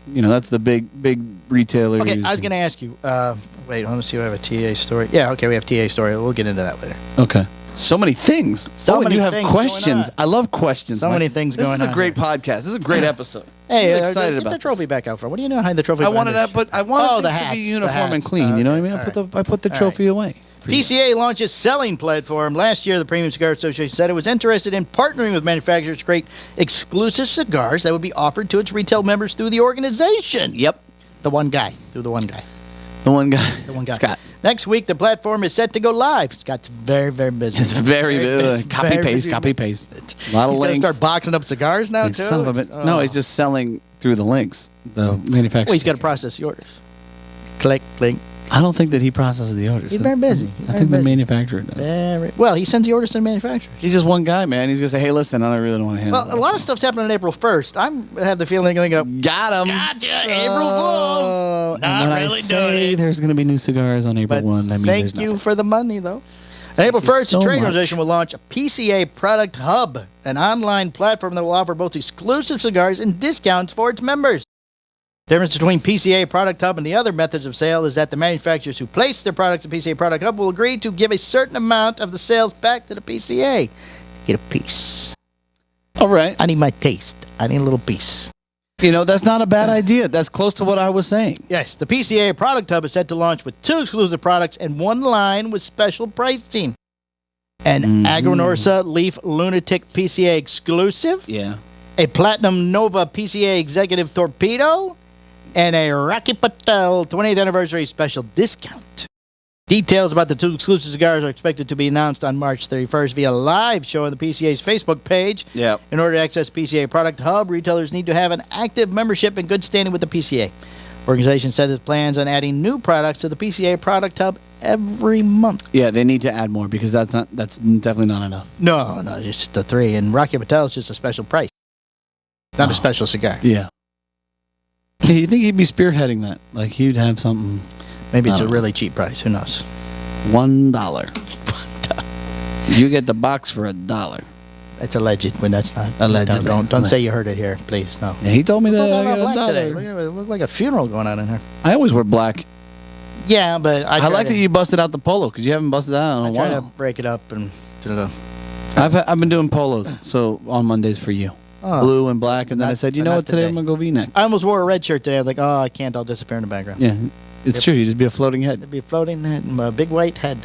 Speaker 2: that's the big retailer.
Speaker 1: Okay, I was going to ask you. Wait, let me see if I have a TA story. Yeah, okay, we have TA story. We'll get into that later.
Speaker 2: Okay. So many things.
Speaker 1: So
Speaker 2: and
Speaker 1: many
Speaker 2: you have
Speaker 1: things
Speaker 2: questions.
Speaker 1: going
Speaker 2: I love questions.
Speaker 1: So
Speaker 2: Mike.
Speaker 1: many things going on.
Speaker 2: This is a great
Speaker 1: here.
Speaker 2: podcast. This is a great episode.
Speaker 1: Hey,
Speaker 2: I'm excited
Speaker 1: get
Speaker 2: about
Speaker 1: the trophy
Speaker 2: this.
Speaker 1: back out front. What do you know behind the trophy?
Speaker 2: I wanted
Speaker 1: behind
Speaker 2: that,
Speaker 1: it?
Speaker 2: but I wanted
Speaker 1: the
Speaker 2: things to
Speaker 1: hats,
Speaker 2: be
Speaker 1: the
Speaker 2: uniform and
Speaker 1: hats.
Speaker 2: clean. You know what I mean?
Speaker 1: Okay,
Speaker 2: I put the
Speaker 1: all
Speaker 2: trophy away. for you.
Speaker 1: PCA launches selling platform. Last year, the Premium Cigar Association said it was interested in partnering with manufacturers to create exclusive cigars that would be offered to its retail members through the organization.
Speaker 2: Yep.
Speaker 1: The one guy. Through the one guy.
Speaker 2: The one guy.
Speaker 1: The one guy.
Speaker 2: Scott.
Speaker 1: Next week, the platform is set to go live. Scott's very, very busy.
Speaker 2: It's very
Speaker 1: busy.
Speaker 2: copy
Speaker 1: Very
Speaker 2: paste,
Speaker 1: busy.
Speaker 2: copy paste. A lot of
Speaker 1: He's going
Speaker 2: links.
Speaker 1: to start boxing up cigars now,
Speaker 2: Like,
Speaker 1: too?
Speaker 2: son of a bit. No, he's just selling through the links. The manufacturer.
Speaker 1: Well, he's got to process the orders. Click, click.
Speaker 2: I don't think that he processes the orders.
Speaker 1: He's very busy.
Speaker 2: I think the manufacturer does.
Speaker 1: Well, he sends the orders to the manufacturers.
Speaker 2: He's just one guy, man. He's gonna say, "Hey, listen, I really don't want to handle."
Speaker 1: Well, a lot of stuff's happening on April 1st. I have the feeling they're going to go,
Speaker 2: Got him.
Speaker 1: gotcha, April
Speaker 2: Oh,
Speaker 1: Fool's.
Speaker 2: and
Speaker 1: Not
Speaker 2: when
Speaker 1: really
Speaker 2: I say
Speaker 1: doing it.
Speaker 2: there's gonna be new cigars on April
Speaker 1: But
Speaker 2: 1, I mean,
Speaker 1: thank
Speaker 2: there's
Speaker 1: you
Speaker 2: nothing.
Speaker 1: for the money, though. On April 1st,
Speaker 2: so
Speaker 1: the trade
Speaker 2: much.
Speaker 1: organization will launch a PCA Product Hub, an online platform that will offer both exclusive cigars and discounts for its members. The difference between PCA Product Hub and the other methods of sale is that the manufacturers who place their products in PCA Product Hub will agree to give a certain amount of the sales back to the PCA. Get a piece.
Speaker 2: All right.
Speaker 1: I need my taste. I need a little piece.
Speaker 2: That's not a bad idea. That's close to what I was saying.
Speaker 1: Yes, the PCA Product Hub is set to launch with 2 exclusive products and 1 line with special pricing. An Agrinorsa Leaf Lunatic PCA exclusive,
Speaker 2: Yeah.
Speaker 1: a Platinum Nova PCA Executive Torpedo, and a Rocky Patel 20th Anniversary Special Discount. Details about the 2 exclusive cigars are expected to be announced on March 31st via live show on the PCA's Facebook page.
Speaker 2: Yeah.
Speaker 1: In order to access PCA Product Hub, retailers need to have an active membership and good standing with the PCA. Organization says it plans on adding new products to the PCA Product Hub every month.
Speaker 2: Yeah, they need to add more because that's definitely not enough.
Speaker 1: No, just the 3. And Rocky Patel is just a special price, not a special cigar.
Speaker 2: Yeah. You think he'd be spearheading that? Like he'd have something.
Speaker 1: Maybe it's a really cheap price. Who knows?
Speaker 2: $1. You get the box for $1.
Speaker 1: That's alleged when that's not.
Speaker 2: Allegedly.
Speaker 1: Don't say you heard it here, please. No.
Speaker 2: Yeah, he told me that
Speaker 1: Look
Speaker 2: I
Speaker 1: at
Speaker 2: got
Speaker 1: black today.
Speaker 2: $1.
Speaker 1: Look at it. It looked like a funeral going on in here.
Speaker 2: I always wear black.
Speaker 1: Yeah, but
Speaker 2: I like that you busted out the polo because you haven't busted that out in a
Speaker 1: try to
Speaker 2: while.
Speaker 1: break it up and.
Speaker 2: I've been doing polos, so on Mondays for you,
Speaker 1: Oh.
Speaker 2: blue and black, and then I said, you know
Speaker 1: not
Speaker 2: what, today
Speaker 1: today.
Speaker 2: I'm gonna go V-neck.
Speaker 1: I almost wore a red shirt today. I was like, oh, I can't. I'll disappear in the background.
Speaker 2: Yeah, it's true. You just be a floating head.
Speaker 1: It'd be a floating head, a big white head.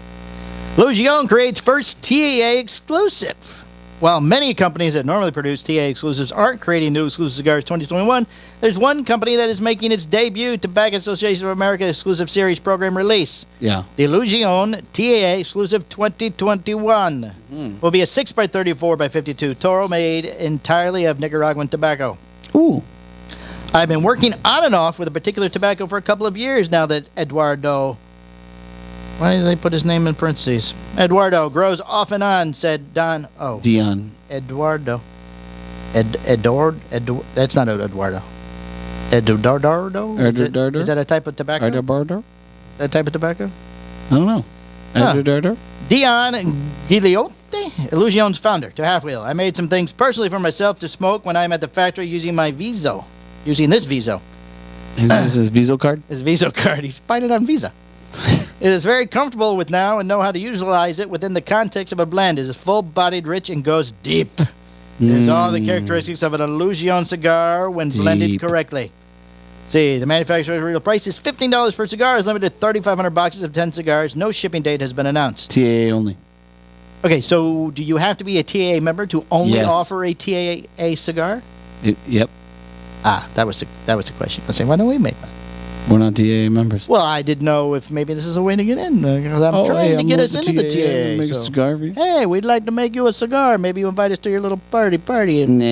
Speaker 1: Lugion creates first TAA exclusive. While many companies that normally produce TAA exclusives aren't creating new exclusive cigars 2021, there's one company that is making its debut Tobacco Association of America exclusive series program release.
Speaker 2: Yeah.
Speaker 1: The Lugion TAA exclusive 2021 will be a 6x34x52 Toro made entirely of Nicaraguan tobacco.
Speaker 2: Ooh.
Speaker 1: I've been working on and off with a particular tobacco for a couple of years now that Eduardo... Why did they put his name in parentheses? Eduardo grows off and on, said Don... Oh,
Speaker 2: Dion.
Speaker 1: Eduardo. That's not Eduardo. Eduardo?
Speaker 2: Eduardo?
Speaker 1: Is that a type of tobacco?
Speaker 2: Eduardo?
Speaker 1: That type of tobacco?
Speaker 2: I don't know.
Speaker 1: Huh.
Speaker 2: Eduardo?
Speaker 1: Dion Gigliotti, Illusion's founder, to Half Wheel. I made some things personally for myself to smoke when I'm at the factory using my Viso. Using this Viso.
Speaker 2: His Visa card?
Speaker 1: His Viso card. He's buying it on Visa. It is very comfortable with now and know how to utilize it within the context of a blend. It is full-bodied, rich, and goes deep. There's all the characteristics of an Illusion cigar when blended
Speaker 2: Deep.
Speaker 1: correctly. See, the manufacturer's real price is $15 per cigar. Is limited to 3,500 boxes of 10 cigars. No shipping date has been announced.
Speaker 2: TAA only.
Speaker 1: Okay, so do you have to be a TAA member to only
Speaker 2: Yes.
Speaker 1: offer a TAA cigar?
Speaker 2: Yep.
Speaker 1: Ah, that was the question. I was saying, why don't we make one?
Speaker 2: We're not TAA members.
Speaker 1: Well, I didn't know if maybe this is a way to get in. Because I'm trying to get us into the TAA.
Speaker 2: Make a
Speaker 1: so-
Speaker 2: cigar for you?
Speaker 1: Hey, we'd like to make you a cigar. Maybe you invite us to your little party. And
Speaker 2: Nah.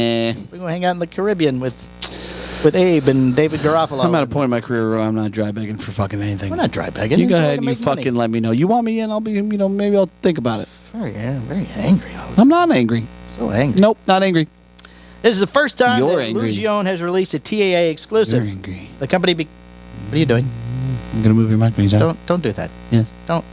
Speaker 1: we're going to hang out in the Caribbean with Abe and David Garofalo.
Speaker 2: I'm at a point in my career where I'm not dry begging for fucking anything.
Speaker 1: We're not dry begging.
Speaker 2: You go
Speaker 1: We're trying
Speaker 2: ahead
Speaker 1: to
Speaker 2: and you
Speaker 1: make money.
Speaker 2: fucking let me know. You want me in, I'll be, maybe I'll think about it.
Speaker 1: Very angry.
Speaker 2: I'm not angry.
Speaker 1: So angry.
Speaker 2: Nope, not angry.
Speaker 1: This is the first time
Speaker 2: You're
Speaker 1: that
Speaker 2: angry.
Speaker 1: Illusion has released a TAA exclusive.
Speaker 2: You're angry.
Speaker 1: The company. What are you doing?
Speaker 2: I'm going to move your mic when you talk.
Speaker 1: Don't do that.
Speaker 2: Yes.
Speaker 1: Don't.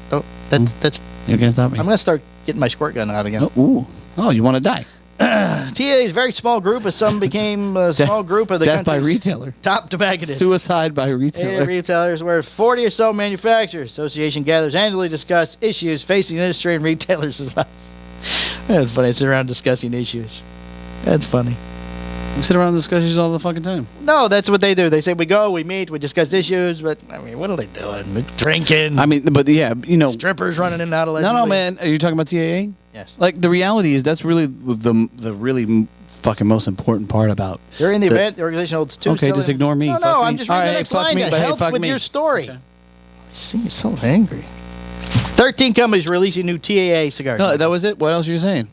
Speaker 1: That's.
Speaker 2: You can't stop me.
Speaker 1: I'm gonna start getting my squirt gun out again.
Speaker 2: Oh, ooh. Oh, you want to die?
Speaker 1: TAA is a very small group, as some became a small group of the
Speaker 2: Death by
Speaker 1: country's
Speaker 2: retailer.
Speaker 1: top tobacconists.
Speaker 2: Suicide by
Speaker 1: TAA
Speaker 2: retailer.
Speaker 1: retailers, where 40 or so manufacturers. Association gathers annually to discuss issues facing the industry and retailers. That's funny. I sit around discussing issues. That's funny.
Speaker 2: We sit around discussions all the fucking time.
Speaker 1: No, that's what they do. They say we go, we meet, we discuss issues, but I mean, what are they doing? They're drinking.
Speaker 2: I mean, but yeah,
Speaker 1: Strippers running in and out of
Speaker 2: No, man. Are you talking about TAA?
Speaker 1: Yes.
Speaker 2: Like, the reality is that's really the really fucking most important part about.
Speaker 1: During the event, the organization holds two.
Speaker 2: Okay, just ignore me.
Speaker 1: No,
Speaker 2: Fuck
Speaker 1: no,
Speaker 2: me.
Speaker 1: I'm just
Speaker 2: All
Speaker 1: reading
Speaker 2: right,
Speaker 1: the next
Speaker 2: fuck
Speaker 1: line
Speaker 2: me,
Speaker 1: that
Speaker 2: but hey,
Speaker 1: helps
Speaker 2: fuck
Speaker 1: with
Speaker 2: me.
Speaker 1: your story.
Speaker 2: Okay.
Speaker 1: I see, you're so angry. 13 companies releasing new TAA cigars.
Speaker 2: No, that was it. What else are you saying?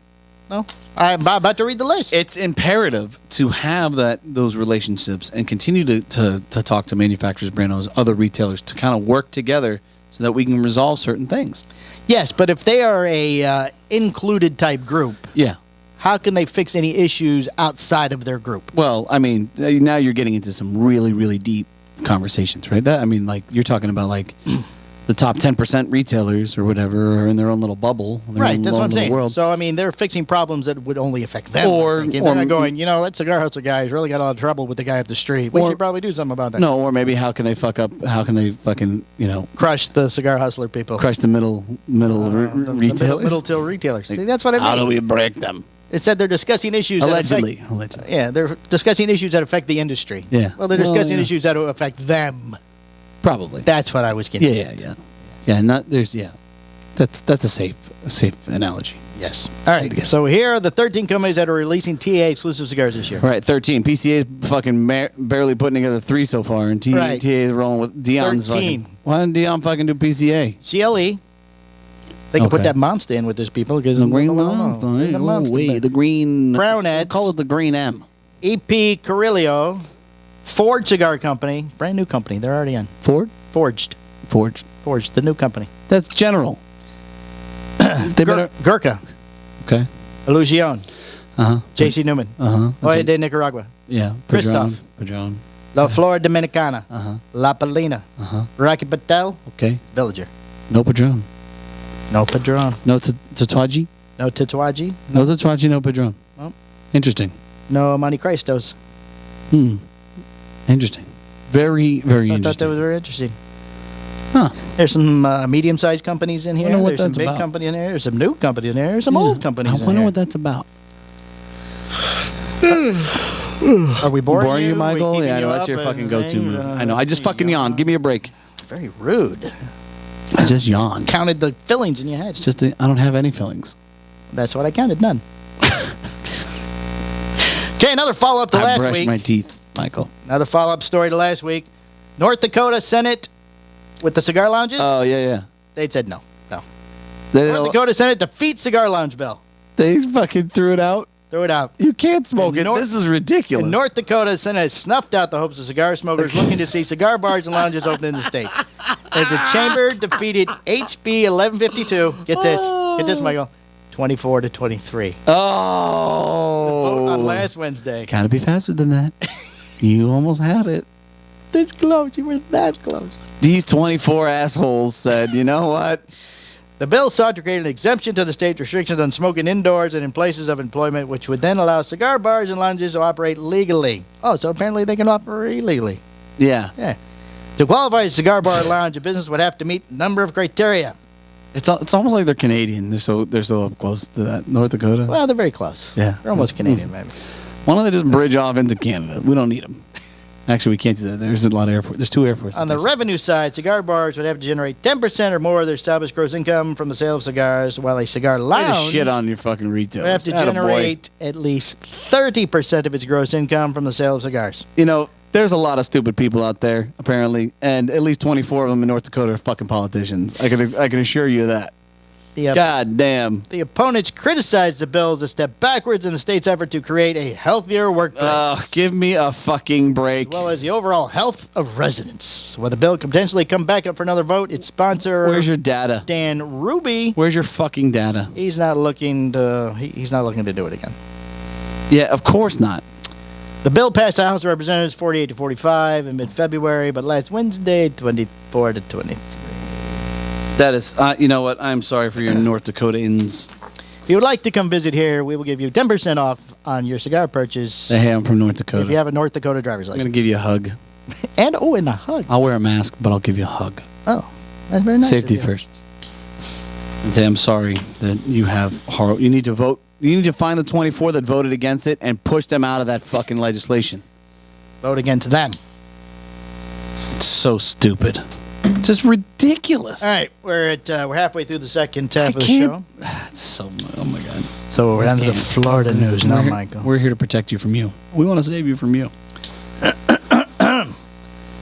Speaker 1: No, I'm about to read the list.
Speaker 2: It's imperative to have those relationships and continue to talk to manufacturers, brand owners, other retailers to kind of work together so that we can resolve certain things.
Speaker 1: Yes, but if they are a included type group,
Speaker 2: Yeah.
Speaker 1: how can they fix any issues outside of their group?
Speaker 2: Well, I mean, now you're getting into some really, really deep conversations, right? That I mean, like you're talking about like the top 10% retailers or whatever are in their own little bubble, their
Speaker 1: Right,
Speaker 2: own
Speaker 1: that's what I'm
Speaker 2: little
Speaker 1: saying.
Speaker 2: world.
Speaker 1: So, I mean, they're fixing problems that would only affect them.
Speaker 2: Or-
Speaker 1: I think. And
Speaker 2: or-
Speaker 1: they're not going, that cigar hustler guy's really got a lot of trouble with the guy up the street. We
Speaker 2: Or-
Speaker 1: should probably do something about that.
Speaker 2: No, or maybe how can they fucking
Speaker 1: Crush the cigar hustler people.
Speaker 2: crush the middle
Speaker 1: The
Speaker 2: retailers?
Speaker 1: Middle till retailers. See, that's what I mean.
Speaker 2: How do we break them?
Speaker 1: It said they're discussing issues
Speaker 2: Allegedly.
Speaker 1: Yeah, they're discussing issues that affect the industry.
Speaker 2: Yeah.
Speaker 1: Well, they're discussing
Speaker 2: yeah.
Speaker 1: issues that will affect them.
Speaker 2: Probably.
Speaker 1: That's what I was getting at.
Speaker 2: Yeah, That's a safe analogy.
Speaker 1: Yes. All right.
Speaker 2: Yes.
Speaker 1: So here are the 13 companies that are releasing TA exclusive cigars this year.
Speaker 2: All right, 13. PCA is fucking barely putting together 3 so far, and
Speaker 1: Right.
Speaker 2: TA is rolling with Dion's
Speaker 1: 13.
Speaker 2: fucking. Why didn't Dion fucking do PCA?
Speaker 1: CLE. They can put
Speaker 2: Okay.
Speaker 1: that monster in with these people because
Speaker 2: The green monster.
Speaker 1: The monster.
Speaker 2: Wait, the green.
Speaker 1: Brown
Speaker 2: I'll
Speaker 1: Eds.
Speaker 2: call it the green M.
Speaker 1: EP Carrillo, Ford Cigar Company, brand new company. They're already in.
Speaker 2: Ford?
Speaker 1: Forged,
Speaker 2: Forged.
Speaker 1: the new company.
Speaker 2: That's General. They better.
Speaker 1: Gurkha,
Speaker 2: Okay.
Speaker 1: Illusion,
Speaker 2: Uh huh.
Speaker 1: JC Newman,
Speaker 2: Uh huh.
Speaker 1: Oye de Nicaragua,
Speaker 2: Yeah.
Speaker 1: Christoph.
Speaker 2: Padron.
Speaker 1: La Flor Dominicana,
Speaker 2: Uh huh.
Speaker 1: La Palina,
Speaker 2: Uh huh.
Speaker 1: Rocky Patel,
Speaker 2: Okay.
Speaker 1: Villager.
Speaker 2: No Padron.
Speaker 1: No Padron.
Speaker 2: No Tatuaji.
Speaker 1: No Tatuaji.
Speaker 2: No Tatuaji. No Padron.
Speaker 1: Nope.
Speaker 2: Interesting.
Speaker 1: No Monte Cristos.
Speaker 2: Interesting. Very, very
Speaker 1: So I
Speaker 2: interesting.
Speaker 1: thought that was very interesting.
Speaker 2: Huh.
Speaker 1: There's some medium-sized companies in here.
Speaker 2: Wonder what
Speaker 1: There's some
Speaker 2: that's
Speaker 1: big
Speaker 2: about.
Speaker 1: company in there. There's some new company in there. There's some old companies
Speaker 2: I
Speaker 1: in
Speaker 2: wonder
Speaker 1: here.
Speaker 2: what that's about.
Speaker 1: Are we boring,
Speaker 2: Boring you,
Speaker 1: Are we
Speaker 2: Michael?
Speaker 1: keeping
Speaker 2: Yeah, I know
Speaker 1: you
Speaker 2: that's
Speaker 1: up
Speaker 2: your
Speaker 1: and
Speaker 2: fucking go-to
Speaker 1: things?
Speaker 2: move. I know. I just fucking yawned. Give me a break.
Speaker 1: Very rude.
Speaker 2: I just yawned.
Speaker 1: Counted the fillings in your head.
Speaker 2: It's just I don't have any fillings.
Speaker 1: That's what I counted. None. Okay, another follow-up to
Speaker 2: I
Speaker 1: last
Speaker 2: brushed
Speaker 1: week.
Speaker 2: my teeth, Michael.
Speaker 1: Another follow-up story to last week. North Dakota Senate with the cigar lounges.
Speaker 2: Oh yeah.
Speaker 1: They said no. No.
Speaker 2: They,
Speaker 1: North Dakota Senate defeats cigar lounge bill.
Speaker 2: they fucking threw it out.
Speaker 1: Throw it out.
Speaker 2: You can't smoke
Speaker 1: In
Speaker 2: it.
Speaker 1: North-
Speaker 2: This is ridiculous.
Speaker 1: In North Dakota, Senate has snuffed out the hopes of cigar smokers looking to see cigar bars and lounges open in the state. As the chamber defeated HB 1152, get this, Michael, 24 to 23. Vote on
Speaker 2: Oh.
Speaker 1: last Wednesday.
Speaker 2: Gotta be faster than that. You almost had it.
Speaker 1: This close, you were that close.
Speaker 2: These 24 assholes said, you know what?
Speaker 1: The bill sought to create an exemption to the state restrictions on smoking indoors and in places of employment, which would then allow cigar bars and lounges to operate legally. Oh, so apparently they can operate illegally.
Speaker 2: Yeah.
Speaker 1: Yeah. To qualify as a cigar bar or lounge, a business would have to meet a number of criteria.
Speaker 2: It's almost like they're Canadian. They're so up close to that North Dakota.
Speaker 1: Well, they're very close.
Speaker 2: Yeah.
Speaker 1: They're almost Canadian, maybe.
Speaker 2: Why don't they just bridge off into Canada? We don't need them. Actually, we can't do that. There's a lot of airports. There's 2 airports.
Speaker 1: On the revenue side, cigar bars would have to generate 10% or more of their established gross income from the sale of cigars, while a cigar
Speaker 2: Way to
Speaker 1: lounge
Speaker 2: shit on your fucking retail.
Speaker 1: would have to generate at least 30% of its gross income from the sale of cigars.
Speaker 2: You know, there's a lot of stupid people out there, apparently, and at least 24 of them in North Dakota are fucking politicians. I can assure you of that. God damn.
Speaker 1: The opponents criticized the bill as a step backwards in the state's effort to create a healthier workplace.
Speaker 2: Give me a fucking break.
Speaker 1: As well as the overall health of residents. While the bill could potentially come back up for another vote, its sponsor,
Speaker 2: Where's your data?
Speaker 1: Dan Ruby,
Speaker 2: Where's your fucking data?
Speaker 1: he's not looking to do it again.
Speaker 2: Yeah, of course not.
Speaker 1: The bill passed the House of Representatives 48 to 45 in mid-February, but last Wednesday, 24 to 23.
Speaker 2: That is, you know what? I'm sorry for your North Dakotans.
Speaker 1: If you would like to come visit here, we will give you 10% off on your cigar purchase.
Speaker 2: Hey, I'm from North Dakota.
Speaker 1: If you have a North Dakota driver's
Speaker 2: I'm
Speaker 1: license.
Speaker 2: going to give you a hug.
Speaker 1: And a hug.
Speaker 2: I'll wear a mask, but I'll give you a hug.
Speaker 1: Oh, that's very nice.
Speaker 2: Safety first. And say, I'm sorry that you have horrible. You need to vote. You need to find the 24 that voted against it and push them out of that fucking legislation.
Speaker 1: Vote against them.
Speaker 2: It's so stupid. It's just ridiculous.
Speaker 1: All right, we're halfway through the second half of the show.
Speaker 2: It's so, oh my God.
Speaker 1: So we're on to the Florida news now, Michael.
Speaker 2: We're here to protect you from you. We want to save you from you.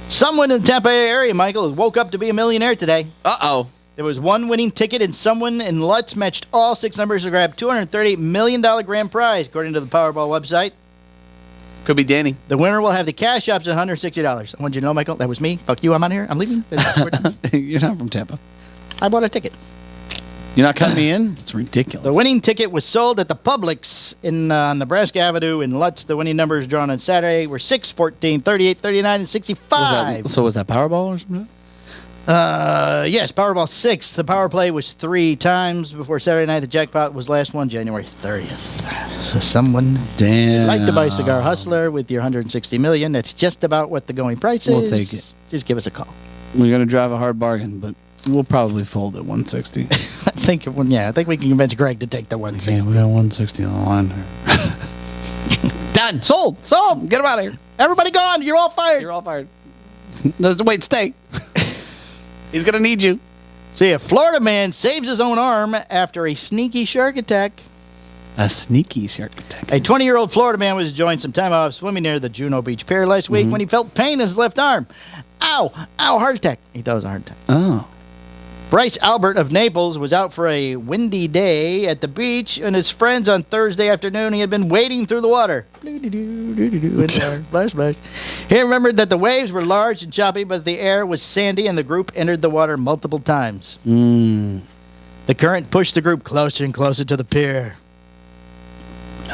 Speaker 1: Someone in the Tampa area, Michael, woke up to be a millionaire today.
Speaker 2: Uh-oh.
Speaker 1: There was one winning ticket, and someone in Lutz matched all 6 numbers to grab $238 million grand prize, according to the Powerball website.
Speaker 2: Could be Danny.
Speaker 1: The winner will have the cash option of $160. I want you to know, Michael, that was me. Fuck you, I'm out of here. I'm leaving.
Speaker 2: You're not from Tampa.
Speaker 1: I bought a ticket.
Speaker 2: You're not cutting me in? It's ridiculous.
Speaker 1: The winning ticket was sold at the Publix on Nebraska Avenue in Lutz. The winning numbers drawn on Saturday were 6, 14, 38, 39, and 65.
Speaker 2: So was that Powerball or something?
Speaker 1: Yes, Powerball 6. The power play was 3 times before Saturday night. The jackpot was last one, January 30th. So someone like to buy Cigar Hustler with your $160 million. That's just about what the going price is.
Speaker 2: We'll take it.
Speaker 1: Just give us a call.
Speaker 2: We're going to drive a hard bargain, but we'll probably fold at 160.
Speaker 1: I think we can convince Greg to take the 160.
Speaker 2: Yeah, we got 160 on the line here.
Speaker 1: Done. Sold.
Speaker 2: Get him out of here.
Speaker 1: Everybody gone. You're all fired.
Speaker 2: You're all fired. Wait, stay. He's going to need you.
Speaker 1: See, a Florida man saves his own arm after a sneaky shark attack.
Speaker 2: A sneaky shark attack.
Speaker 1: A 20-year-old Florida man was enjoying some time off swimming near the Juno Beach Pier last week when he felt pain in his left arm. Ow, heart attack. He thought it was a heart attack.
Speaker 2: Oh.
Speaker 1: Bryce Albert of Naples was out for a windy day at the beach, and his friends on Thursday afternoon, he had been wading through the water. Splash, splash. He remembered that the waves were large and choppy, but the air was sandy, and the group entered the water multiple times. The current pushed the group closer and closer to the pier.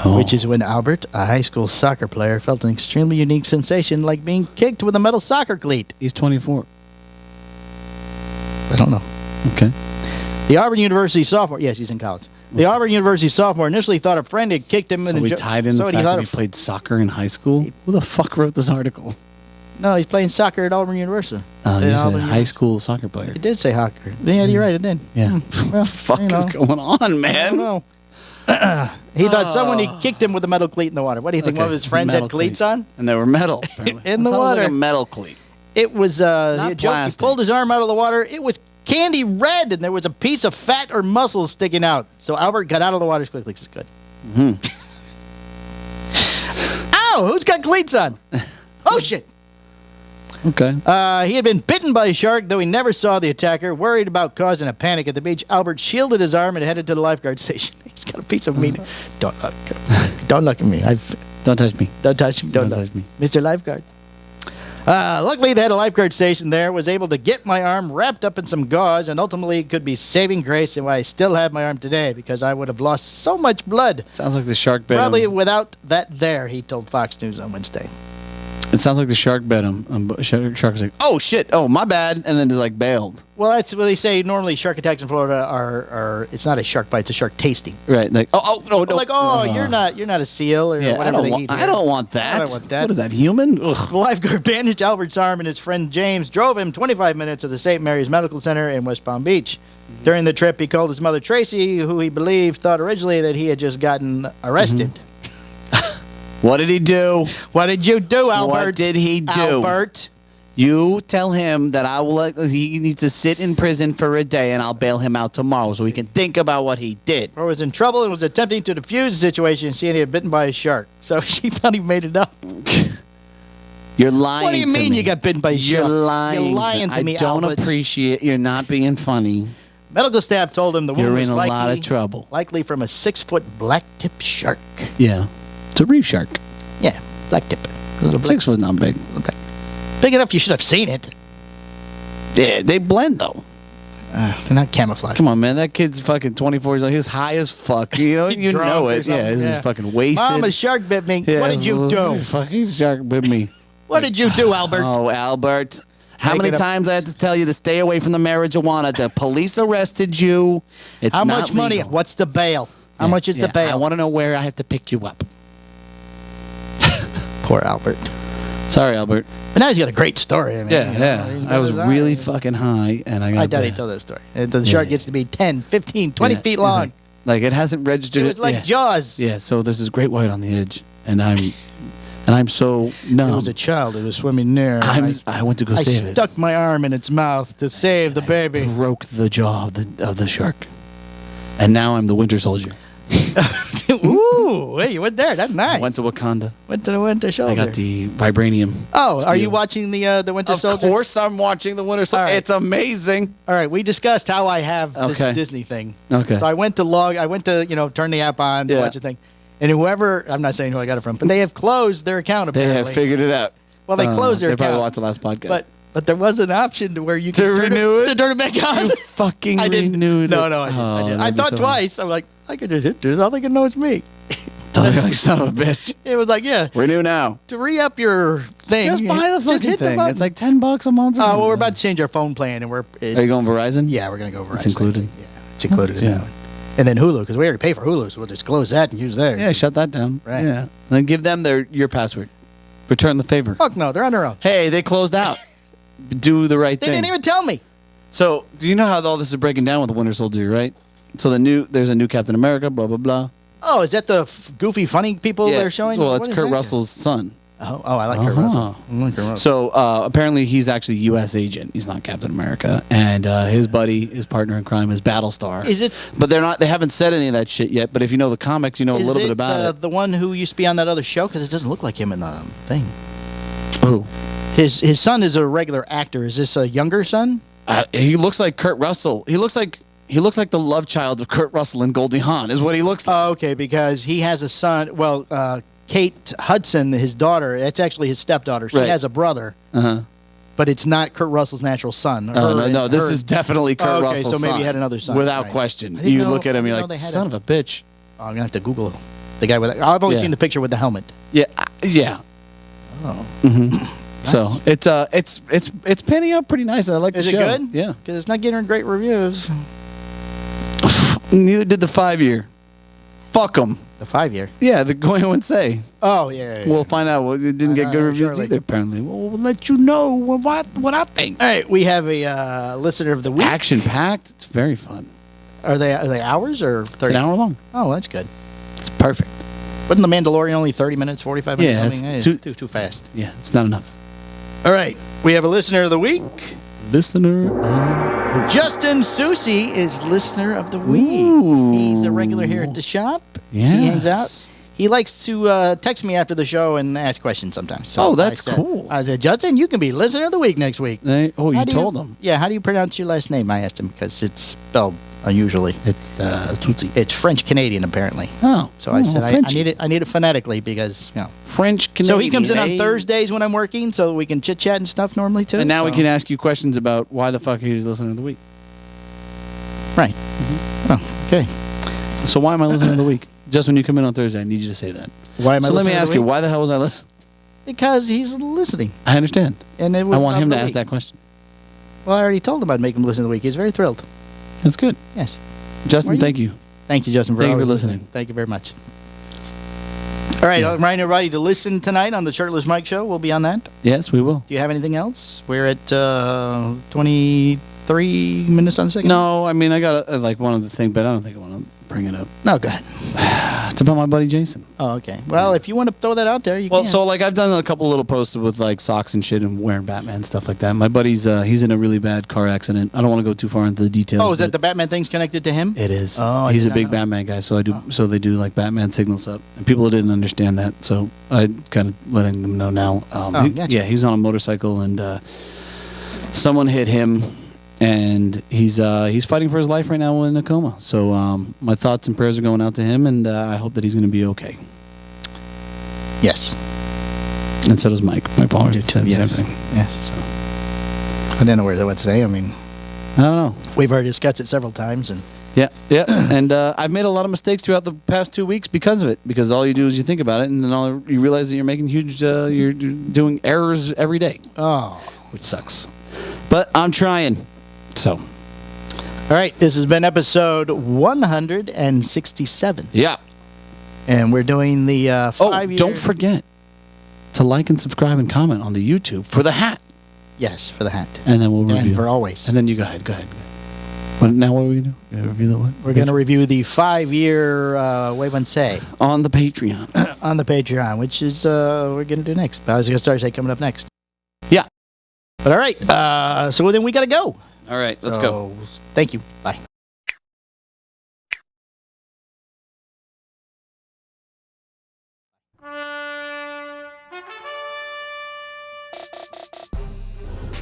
Speaker 2: Oh.
Speaker 1: Which is when Albert, a high school soccer player, felt an extremely unique sensation like being kicked with a metal soccer cleat.
Speaker 2: He's 24.
Speaker 1: I don't know.
Speaker 2: Okay.
Speaker 1: The Auburn University sophomore, yes, he's in college. The Auburn University sophomore initially thought a friend had kicked him.
Speaker 2: So we tied in the fact that he played soccer in high school? Who the fuck wrote this article?
Speaker 1: No, he's playing soccer at Auburn University.
Speaker 2: Oh, you said high school soccer player.
Speaker 1: It did say soccer. Yeah, you're right, it did.
Speaker 2: Yeah.
Speaker 1: Well,
Speaker 2: what the fuck is going on, man?
Speaker 1: I don't know. He thought someone had kicked him with a metal cleat in the water. What do you think?
Speaker 2: Okay,
Speaker 1: One of his friends
Speaker 2: metal
Speaker 1: had cleats
Speaker 2: cleat.
Speaker 1: on?
Speaker 2: And they were metal.
Speaker 1: In the
Speaker 2: I thought
Speaker 1: water.
Speaker 2: It was like a metal cleat.
Speaker 1: It was, he
Speaker 2: plastic.
Speaker 1: pulled his arm out of the water. It was candy red, and there was a piece of fat or muscle sticking out. So Albert got out of the water as quickly as he could. Ow! Who's got cleats on? Oh, shit.
Speaker 2: Okay.
Speaker 1: He had been bitten by a shark, though he never saw the attacker. Worried about causing a panic at the beach, Albert shielded his arm and headed to the lifeguard station. He's got a piece of meat. Don't look at me.
Speaker 2: Don't touch me.
Speaker 1: Don't touch me. Don't
Speaker 2: touch me.
Speaker 1: Mr. Lifeguard. Luckily, they had a lifeguard station there. Was able to get my arm wrapped up in some gauze, and ultimately could be saving grace, and why I still have my arm today, because I would have lost so much blood.
Speaker 2: Sounds like the shark bit
Speaker 1: Probably
Speaker 2: him.
Speaker 1: without that there, he told Fox News on Wednesday.
Speaker 2: It sounds like the shark bit him. Shark's like, oh shit, oh my bad, and then just like bailed.
Speaker 1: Well, that's what they say. Normally, shark attacks in Florida are it's not a shark bite; it's a shark tasting.
Speaker 2: Right? Like, no,
Speaker 1: Like, you're not a seal or
Speaker 2: Yeah,
Speaker 1: whatever they eat.
Speaker 2: I don't want that.
Speaker 1: I don't want that.
Speaker 2: What is that? Human? Ugh.
Speaker 1: The lifeguard bandaged Albert's arm, and his friend James drove him 25 minutes to the St. Mary's Medical Center in West Palm Beach. During the trip, he called his mother Tracy, who he believed thought originally that he had just gotten arrested.
Speaker 2: What did he do?
Speaker 1: What did you do, Albert?
Speaker 2: What did he do?
Speaker 1: Albert.
Speaker 2: You tell him that he needs to sit in prison for a day, and I'll bail him out tomorrow so he can think about what he did.
Speaker 1: Or was in trouble and was attempting to defuse the situation, seeing he had bitten by a shark. So she thought he made it up.
Speaker 2: You're lying.
Speaker 1: What do you
Speaker 2: to
Speaker 1: mean
Speaker 2: me.
Speaker 1: you got bitten by a shark?
Speaker 2: You're lying.
Speaker 1: You're lying to me,
Speaker 2: I don't
Speaker 1: Albert.
Speaker 2: appreciate you're not being funny.
Speaker 1: Medical staff told him the wound
Speaker 2: You're
Speaker 1: was
Speaker 2: in a lot of trouble.
Speaker 1: likely from a 6-foot black-tip shark.
Speaker 2: Yeah, it's a reef shark.
Speaker 1: Yeah, black-tip. A little black,
Speaker 2: 6 foot's not big.
Speaker 1: black. Big enough you should have seen it.
Speaker 2: Yeah, they blend though.
Speaker 1: They're not camouflage.
Speaker 2: Come on, man. That kid's fucking 24 years old. He's high as fuck. You know, you
Speaker 1: Drunk
Speaker 2: know
Speaker 1: or
Speaker 2: it. Yeah,
Speaker 1: something,
Speaker 2: he's
Speaker 1: yeah.
Speaker 2: just fucking wasted.
Speaker 1: Mom, a shark bit me.
Speaker 2: Yeah,
Speaker 1: What did you do?
Speaker 2: Fucking shark bit me.
Speaker 1: What did you do, Albert?
Speaker 2: Oh, Albert. How
Speaker 1: Make
Speaker 2: many
Speaker 1: it up.
Speaker 2: times I had to tell you to stay away from the marijuana? The police arrested you. It's
Speaker 1: How
Speaker 2: not
Speaker 1: much money?
Speaker 2: legal.
Speaker 1: What's the bail? How much is the
Speaker 2: I
Speaker 1: bail?
Speaker 2: want to know where I have to pick you up.
Speaker 1: Poor Albert.
Speaker 2: Sorry, Albert.
Speaker 1: But now he's got a great story. I mean,
Speaker 2: Yeah,
Speaker 1: you know,
Speaker 2: yeah.
Speaker 1: he's
Speaker 2: I was
Speaker 1: got his
Speaker 2: really
Speaker 1: eyes.
Speaker 2: fucking high, and I got
Speaker 1: I doubt he
Speaker 2: bad.
Speaker 1: told that story. The shark gets to be 10, 15, 20 feet
Speaker 2: It's
Speaker 1: long.
Speaker 2: Like it hasn't registered.
Speaker 1: It was like
Speaker 2: yeah.
Speaker 1: Jaws.
Speaker 2: Yeah, so there's this great white on the edge, and I'm so numb.
Speaker 1: It was a child that was swimming near.
Speaker 2: I went to go
Speaker 1: I
Speaker 2: save it.
Speaker 1: stuck my arm in its mouth to save the baby.
Speaker 2: Broke the jaw of the shark, and now I'm the Winter Soldier.
Speaker 1: Ooh, hey, you went there. That's nice.
Speaker 2: Went to Wakanda.
Speaker 1: Went to the Winter Soldier.
Speaker 2: I got the vibranium.
Speaker 1: Oh, are
Speaker 2: steel.
Speaker 1: you watching the Winter Soldier?
Speaker 2: Of course, I'm watching the Winter Soldier.
Speaker 1: All right.
Speaker 2: It's amazing.
Speaker 1: All right, we discussed how I have this
Speaker 2: Okay.
Speaker 1: Disney thing.
Speaker 2: Okay.
Speaker 1: So I went to turn the app on,
Speaker 2: Yeah.
Speaker 1: watch the thing. And whoever, I'm not saying who I got it from, but they have closed their account
Speaker 2: They
Speaker 1: apparently.
Speaker 2: have figured it out.
Speaker 1: Well, they closed their
Speaker 2: They probably
Speaker 1: account.
Speaker 2: watched the last podcast.
Speaker 1: But there was an option to where you
Speaker 2: To
Speaker 1: could
Speaker 2: renew it?
Speaker 1: to turn it back on.
Speaker 2: You fucking
Speaker 1: I didn't.
Speaker 2: renewed
Speaker 1: No,
Speaker 2: it.
Speaker 1: no, I didn't. I, didn't. I
Speaker 2: that'd be
Speaker 1: thought
Speaker 2: so
Speaker 1: twice. I'm like, I could just hit this. All they can know it's me.
Speaker 2: You're like, son of a bitch.
Speaker 1: It was like, yeah,
Speaker 2: Renew now.
Speaker 1: to re-up your thing.
Speaker 2: Just buy the
Speaker 1: just
Speaker 2: fucking
Speaker 1: hit the
Speaker 2: thing.
Speaker 1: button.
Speaker 2: It's like $10 a month or
Speaker 1: Oh,
Speaker 2: something.
Speaker 1: well, we're about to change our phone plan, and
Speaker 2: Are you going Verizon?
Speaker 1: yeah, we're gonna go Verizon.
Speaker 2: It's included?
Speaker 1: Yeah, it's included. in
Speaker 2: Yeah.
Speaker 1: that one. And then Hulu, because we already pay for Hulu, so we'll just close that and use theirs.
Speaker 2: Yeah, shut that down.
Speaker 1: Right.
Speaker 2: Yeah. And then give them your password. Return the favor.
Speaker 1: Fuck no, they're on their own.
Speaker 2: Hey, they closed out. Do the right
Speaker 1: They
Speaker 2: thing.
Speaker 1: didn't even tell me.
Speaker 2: So, do you know how all this is breaking down with the Winter Soldier, right? So there's a new Captain America, blah blah blah.
Speaker 1: Oh, is that the goofy, funny people they're showing?
Speaker 2: Well,
Speaker 1: What
Speaker 2: it's
Speaker 1: is
Speaker 2: Kurt
Speaker 1: that?
Speaker 2: Russell's son.
Speaker 1: Oh, I like Kurt Russell. I like Kurt Russell.
Speaker 2: So apparently he's actually a U.S. agent. He's not Captain America, and his buddy, his partner in crime, is Battlestar.
Speaker 1: Is it?
Speaker 2: But they're not. They haven't said any of that shit yet. But if you know the comics, you know a
Speaker 1: Is
Speaker 2: little
Speaker 1: it
Speaker 2: bit about it.
Speaker 1: the one who used to be on that other show? Because it doesn't look like him in the thing.
Speaker 2: Who?
Speaker 1: His son is a regular actor. Is this a younger son?
Speaker 2: He looks like Kurt Russell. He looks like the love child of Kurt Russell and Goldie Hawn. Is what he looks like.
Speaker 1: Oh, okay, because he has a son. Well, Kate Hudson, his daughter, that's actually his stepdaughter. She
Speaker 2: Right.
Speaker 1: has a brother, but it's not Kurt Russell's natural son.
Speaker 2: No. This is definitely Kurt
Speaker 1: Oh, okay,
Speaker 2: Russell's
Speaker 1: so maybe
Speaker 2: son.
Speaker 1: he had another son.
Speaker 2: Without
Speaker 1: Right.
Speaker 2: question.
Speaker 1: I didn't
Speaker 2: You
Speaker 1: know-
Speaker 2: look at him,
Speaker 1: I
Speaker 2: you're
Speaker 1: didn't
Speaker 2: like,
Speaker 1: know they had
Speaker 2: son
Speaker 1: a-
Speaker 2: of a bitch.
Speaker 1: Oh, I'm gonna have to Google the guy with. I've only
Speaker 2: Yeah.
Speaker 1: seen the picture with the helmet.
Speaker 2: Yeah, yeah.
Speaker 1: Oh,
Speaker 2: So it's panning out pretty nice. I like
Speaker 1: is
Speaker 2: the
Speaker 1: it
Speaker 2: show.
Speaker 1: good?
Speaker 2: Yeah.
Speaker 1: because it's not getting great reviews.
Speaker 2: Neither did the 5-year. Fuck them.
Speaker 1: The 5-year.
Speaker 2: Yeah, they're going to say.
Speaker 1: Oh yeah.
Speaker 2: We'll find out. Well, it didn't get good reviews
Speaker 1: surely.
Speaker 2: either, apparently. Well, we'll let you know what I think.
Speaker 1: All right, we have a listener of the week.
Speaker 2: Action packed. It's very fun.
Speaker 1: Are they hours or
Speaker 2: It's
Speaker 1: 30?
Speaker 2: an hour long.
Speaker 1: Oh, that's good.
Speaker 2: It's perfect.
Speaker 1: Wasn't The Mandalorian only 30 minutes, 45 minutes?
Speaker 2: Yeah,
Speaker 1: I
Speaker 2: it's
Speaker 1: mean, it's too fast.
Speaker 2: Yeah, it's not enough.
Speaker 1: All right, we have a listener of the week.
Speaker 2: Listener.
Speaker 1: Justin Susi is listener of the week.
Speaker 2: Ooh.
Speaker 1: He's a regular here at the shop.
Speaker 2: Yes.
Speaker 1: He hangs out. He likes to text me after the show and ask questions sometimes. So
Speaker 2: Oh, that's
Speaker 1: I said-
Speaker 2: cool.
Speaker 1: I said, Justin, you can be listener of the week next week.
Speaker 2: You
Speaker 1: How do
Speaker 2: told them.
Speaker 1: Yeah, how do you pronounce your last name? I asked him because it's spelled unusually.
Speaker 2: It's Tutsi.
Speaker 1: It's French Canadian apparently.
Speaker 2: Oh.
Speaker 1: So I said I
Speaker 2: Frenchy.
Speaker 1: need it phonetically because
Speaker 2: French Canadian.
Speaker 1: So he comes in on
Speaker 2: eh?
Speaker 1: Thursdays when I'm working, so we can chit chat and stuff normally too.
Speaker 2: And now we
Speaker 1: So-
Speaker 2: can ask you questions about why the fuck he was listening to the week.
Speaker 1: Right. Oh, okay.
Speaker 2: So why am I listening to the week? Just when you come in on Thursday, I need you to say that.
Speaker 1: Why am I?
Speaker 2: So let me
Speaker 1: listening to
Speaker 2: ask
Speaker 1: the
Speaker 2: you,
Speaker 1: week?
Speaker 2: why the hell was I listening?
Speaker 1: Because he's listening.
Speaker 2: I understand.
Speaker 1: And it was
Speaker 2: I want him to
Speaker 1: the
Speaker 2: ask
Speaker 1: week.
Speaker 2: that question.
Speaker 1: Well, I already told him I'd make him listen to the week. He's very thrilled.
Speaker 2: That's good.
Speaker 1: Yes.
Speaker 2: Justin, thank you.
Speaker 1: Thank you, Justin, for
Speaker 2: Thank you
Speaker 1: always
Speaker 2: for listening.
Speaker 1: Thank you very much. All right,
Speaker 2: Yeah.
Speaker 1: I'm reminding everybody to listen tonight on the Shirtless Mike Show. We'll be on that.
Speaker 2: Yes, we will.
Speaker 1: Do you have anything else? We're at 23 minutes on the second.
Speaker 2: No, I mean, I got one other thing, but I don't think I want to bring it up.
Speaker 1: No, go ahead.
Speaker 2: It's about my buddy Jason.
Speaker 1: Oh, okay. Well, if you want to throw that out there, you
Speaker 2: Well,
Speaker 1: can.
Speaker 2: so I've done a couple little posts with socks and shit and wearing Batman stuff like that. My buddy's he's in a really bad car accident. I don't want to go too far into the details.
Speaker 1: Oh, is that the Batman thing's connected to him?
Speaker 2: It is.
Speaker 1: Oh, I
Speaker 2: he's
Speaker 1: did
Speaker 2: a
Speaker 1: not
Speaker 2: big
Speaker 1: know.
Speaker 2: Batman guy, so so they do Batman signals up, and people didn't understand that, so I kind of letting them know now.
Speaker 1: Gotcha.
Speaker 2: Yeah, he was on a motorcycle and someone hit him. And he's fighting for his life right now in a coma. So my thoughts and prayers are going out to him, and I hope that he's going to be okay.
Speaker 1: Yes.
Speaker 2: And so does Mike. My apologies. Same
Speaker 1: Yes.
Speaker 2: thing.
Speaker 1: Yes.
Speaker 2: So,
Speaker 1: I didn't know what to say. I mean,
Speaker 2: I don't know.
Speaker 1: we've already discussed it several times, and
Speaker 2: Yeah. And I've made a lot of mistakes throughout the past 2 weeks because of it. Because all you do is you think about it, and then you realize that you're making you're doing errors every day, which sucks. But I'm trying. So,
Speaker 1: all right, this has been episode 167.
Speaker 2: yeah.
Speaker 1: And we're doing the 5-year...
Speaker 2: Don't forget to like and subscribe and comment on the YouTube for the hat.
Speaker 1: Yes, for the hat.
Speaker 2: And then we'll review.
Speaker 1: And for always.
Speaker 2: And then you go ahead. Now what are we going to do? Review the what?
Speaker 1: We're going to review the 5-year Way One Say
Speaker 2: on the Patreon.
Speaker 1: on the Patreon, which is we're going to do next. I was going to start say coming up next.
Speaker 2: Yeah.
Speaker 1: But all right, so then we got to go.
Speaker 2: All right, let's go.
Speaker 1: Thank you. Bye.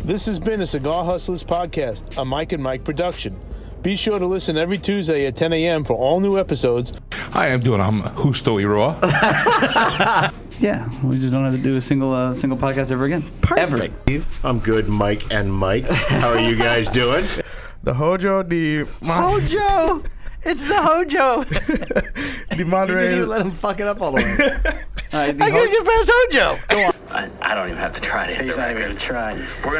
Speaker 3: This has been a Cigar Hustlers podcast, a Mike and Mike production. Be sure to listen every Tuesday at 10 a.m. for all new episodes.
Speaker 4: Hi, I'm Husto Iroa.
Speaker 2: Yeah, we just don't have to do a single podcast ever again.
Speaker 5: Perfect. I'm good, Mike and Mike. How are you guys doing?
Speaker 3: The Hojo,
Speaker 1: Hojo! It's the Hojo!
Speaker 3: the moderator.
Speaker 2: let him fuck it up all the way.
Speaker 1: I gotta get past Hojo! Go on.
Speaker 6: I don't even have to try to hit
Speaker 7: He's
Speaker 6: the
Speaker 7: not even
Speaker 6: record.
Speaker 7: gonna try.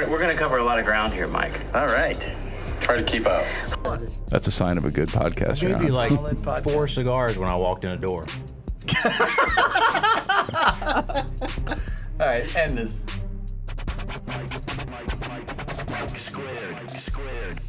Speaker 6: We're gonna cover a lot of ground here, Mike.
Speaker 7: All right.
Speaker 5: Try to keep up.
Speaker 4: That's a sign of a good podcast.
Speaker 8: Gave me
Speaker 4: John.
Speaker 8: like 4 cigars when I walked in the door.
Speaker 2: All right, end this.
Speaker 6: Squared.